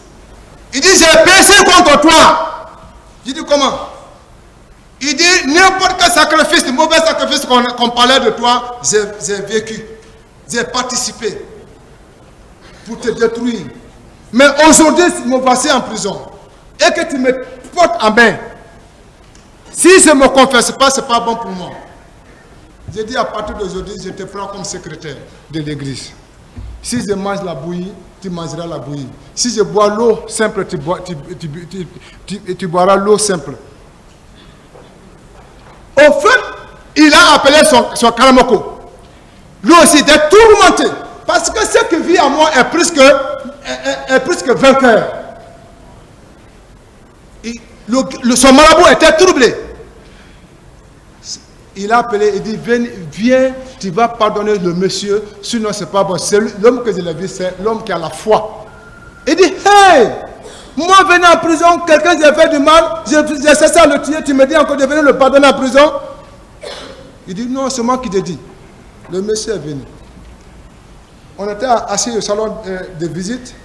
Il dit, j'ai péché contre toi. Je dis, comment? Il dit, n'importe quel sacrifice, mauvais sacrifice qu'on parlait de toi, j'ai vécu, j'ai participé pour te détruire. Mais aujourd'hui, me voici en prison et que tu me portes en main. Si je ne me confesse pas, ce n'est pas bon pour moi. J'ai dit, à partir d'aujourd'hui, je te prends comme secrétaire de l'église. Si je mange la bouillie, tu mangeras la bouillie. Si je bois l'eau simple, tu boiras l'eau simple. Au fait, il a appelé son Karamoko. Lui aussi, il est tourmenté. Parce que ce qui vit à moi est plus que vainqueur. Son marabout était troublé. Il a appelé, il dit, viens, tu vas pardonner le monsieur, sinon c'est pas bon. C'est l'homme que je l'ai vu, c'est l'homme qui a la foi. Il dit, hey, moi venir en prison, quelqu'un qui a fait du mal, j'ai cessé à le tuer, tu me dis encore de venir le pardonner en prison? Il dit, non, c'est moi qui te dis. Le monsieur est venu. On était assis au salon de visite.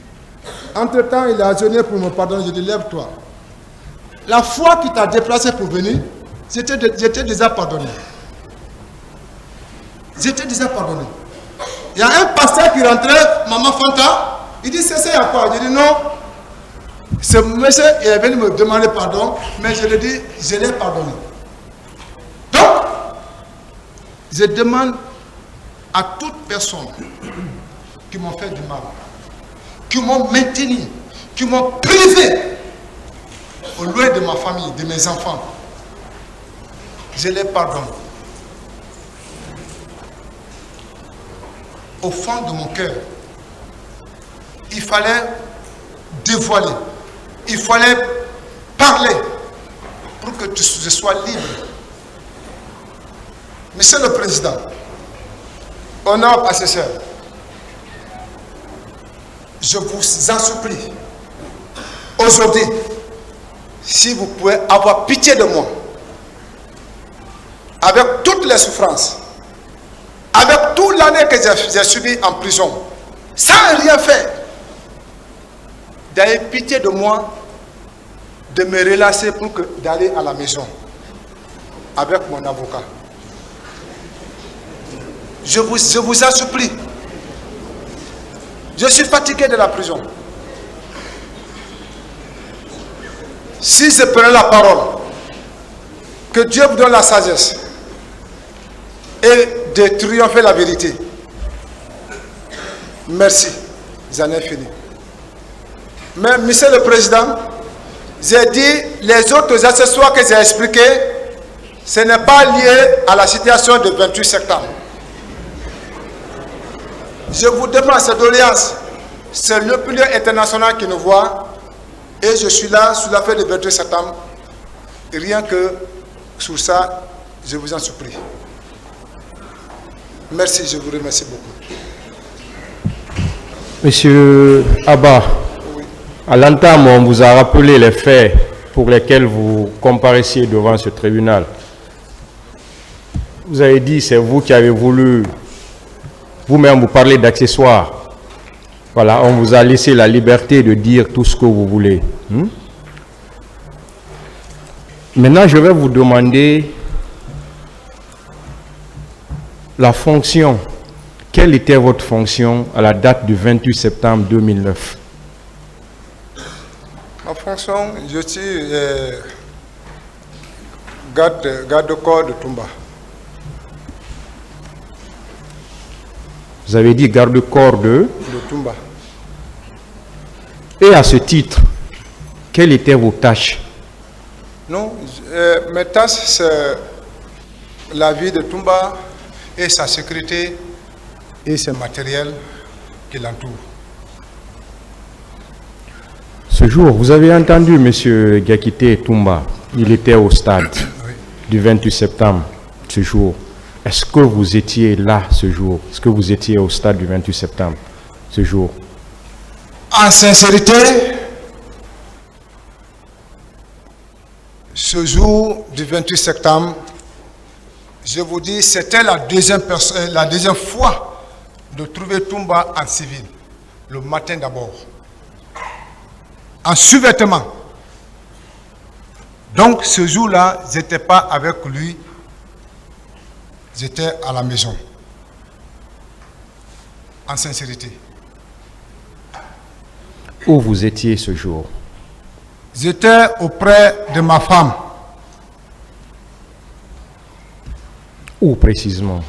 Entre-temps, il a jeûné pour me pardonner. Je dis, lève-toi. La foi qui t'a déplacé pour venir, j'étais déjà pardonné. J'étais déjà pardonné. Il y a un pasteur qui rentrait, Maman Fanta, il dit, c'est ça, à quoi? Je dis, non. Ce monsieur est venu me demander pardon, mais je lui ai dit, je l'ai pardonné. Donc, je demande à toute personne qui m'ont fait du mal, qui m'ont maintenu, qui m'ont privé au loin de ma famille, de mes enfants, je les pardonne. Au fond de mon cœur, il fallait dévoiler, il fallait parler pour que je sois libre. Monsieur le Président, honneur à ses sœurs, je vous en supplie, aujourd'hui, si vous pouvez avoir pitié de moi, avec toutes les souffrances, avec toute l'année que j'ai subi en prison, sans rien faire, d'avoir pitié de moi, de me relâcher pour d'aller à la maison avec mon avocat. Je vous en supplie. Je suis fatigué de la prison. Si je prenais la parole, que Dieu vous donne la sagesse et de triompher la vérité. Merci, j'en ai fini. Mais, Monsieur le Président, j'ai dit les autres accessoires que j'ai expliqués, ce n'est pas lié à la situation du 28 septembre. Je vous demande cette doléance, c'est l'opinion internationale qui nous voit, et je suis là sur l'affaire du 28 septembre. Rien que sur ça, je vous en supplie. Merci, je vous remercie beaucoup. Monsieur Abba, à l'entame, on vous a rappelé les faits pour lesquels vous comparaissiez devant ce tribunal. Vous avez dit, c'est vous qui avez voulu vous-même vous parler d'accessoires. Voilà, on vous a laissé la liberté de dire tout ce que vous voulez. Maintenant, je vais vous demander la fonction. Quelle était votre fonction à la date du 28 septembre 2009? Ma fonction, je suis garde-corps de Toumba. Vous avez dit garde-corps de Toumba. Et à ce titre, quelles étaient vos tâches? Non, mes tâches, c'est la vie de Toumba et sa sécurité et ses matériels qui l'entourent. Ce jour, vous avez entendu M. Gakité Toumba, il était au stade du 28 septembre, ce jour. Est-ce que vous étiez là ce jour? Est-ce que vous étiez au stade du 28 septembre, ce jour? En sincérité, ce jour du 28 septembre, je vous dis, c'était la deuxième fois de trouver Toumba en civil, le matin d'abord, en sous-vêtements. Donc ce jour-là, je n'étais pas avec lui, j'étais à la maison, en sincérité. Où vous étiez ce jour? J'étais auprès de ma femme. Où précisément?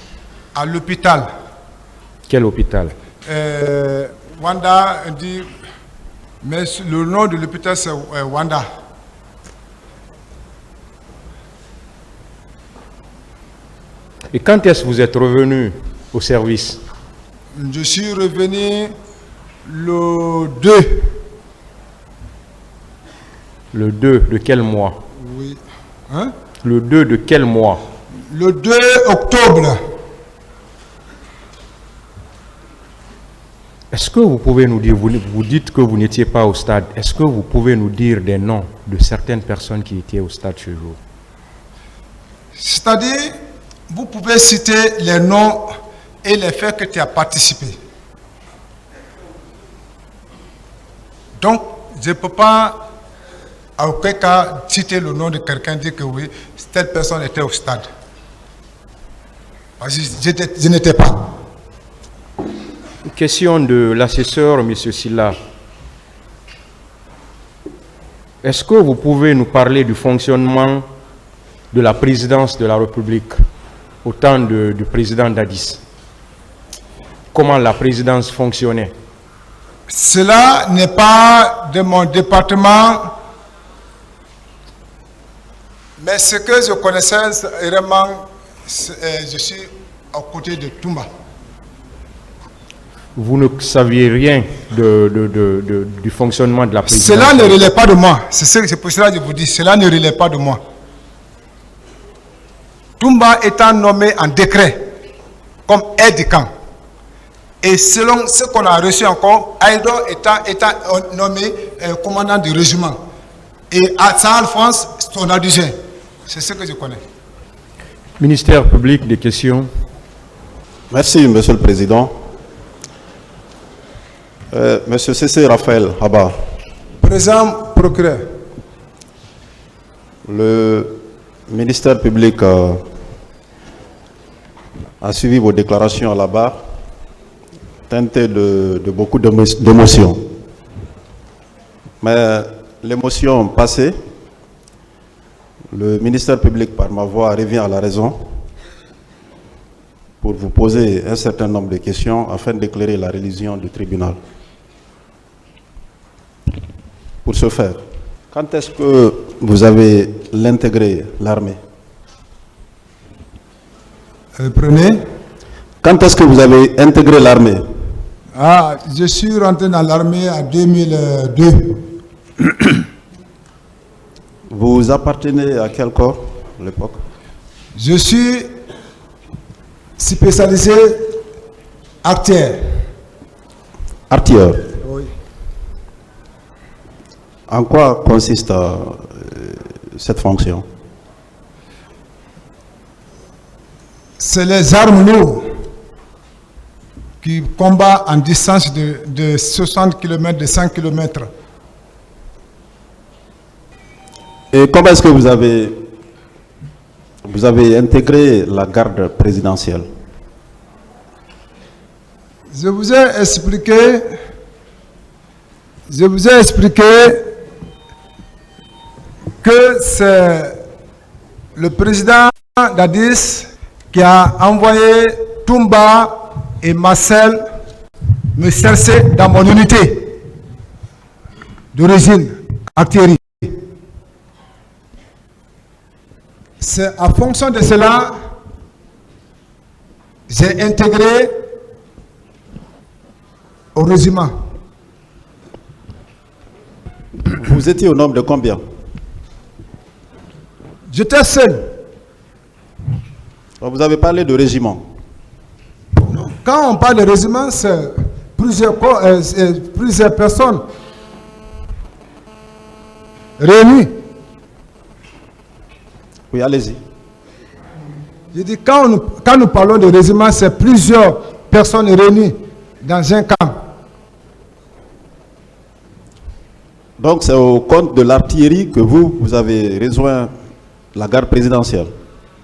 À l'hôpital. Quel hôpital? Wanda dit, mais le nom de l'hôpital c'est Wanda. Et quand est-ce que vous êtes revenu au service? Je suis revenu le 2. Le 2 de quel mois? Oui. Hein? Le 2 de quel mois? Le 2 octobre. Est-ce que vous pouvez nous dire, vous dites que vous n'étiez pas au stade, est-ce que vous pouvez nous dire des noms de certaines personnes qui étaient au stade ce jour? C'est-à-dire, vous pouvez citer les noms et les faits que tu as participé. Donc, je ne peux pas, à aucun cas, citer le nom de quelqu'un et dire que oui, telle personne était au stade. Parce que je n'étais pas. Question de l'assesseur, M. Silla. Est-ce que vous pouvez nous parler du fonctionnement de la présidence de la République au temps du président Dadis? Comment la présidence fonctionnait? Cela n'est pas de mon département, mais ce que je connaissais vraiment, je suis à côté de Toumba. Vous ne saviez rien du fonctionnement de la présidence? Cela ne relève pas de moi. C'est pour cela que je vous dis, cela ne relève pas de moi. Toumba étant nommé en décret comme aide de camp. Et selon ce qu'on a reçu encore, Aïdo étant nommé commandant du régiment. Et Hassan Alphonse, son adjoint. C'est ce que je connais. Ministère public, des questions. Merci, Monsieur le Président. Monsieur C.C. Raphaël Abba. Présent procureur. Le ministère public a suivi vos déclarations à la barre, teintées de beaucoup d'émotions. Mais l'émotion passée, le ministère public, par ma voix, revient à la raison pour vous poser un certain nombre de questions afin d'éclairer la religion du tribunal. Pour ce faire, quand est-ce que vous avez intégré l'armée? Prenez. Quand est-ce que vous avez intégré l'armée? Ah, je suis rentré dans l'armée en 2002. Vous appartenez à quel corps à l'époque? Je suis spécialisé artère. artilleur. Oui. En quoi consiste cette fonction? C'est les armes lourdes qui combattent en distance de 60 km, de 100 km. Et comment est-ce que vous avez intégré la garde présidentielle? Je vous ai expliqué que c'est le président Dadis qui a envoyé Toumba et Marcel me chercher dans mon unité d'origine, artillerie. C'est en fonction de cela j'ai intégré au régiment. Vous étiez au nombre de combien? J'étais seul. Vous avez parlé de régiment. Quand on parle de régiment, c'est plusieurs personnes réunies. Oui, allez-y. Je dis, quand nous parlons de régiment, c'est plusieurs personnes réunies dans un camp. Donc c'est au compte de l'artillerie que vous avez rejoint la garde présidentielle.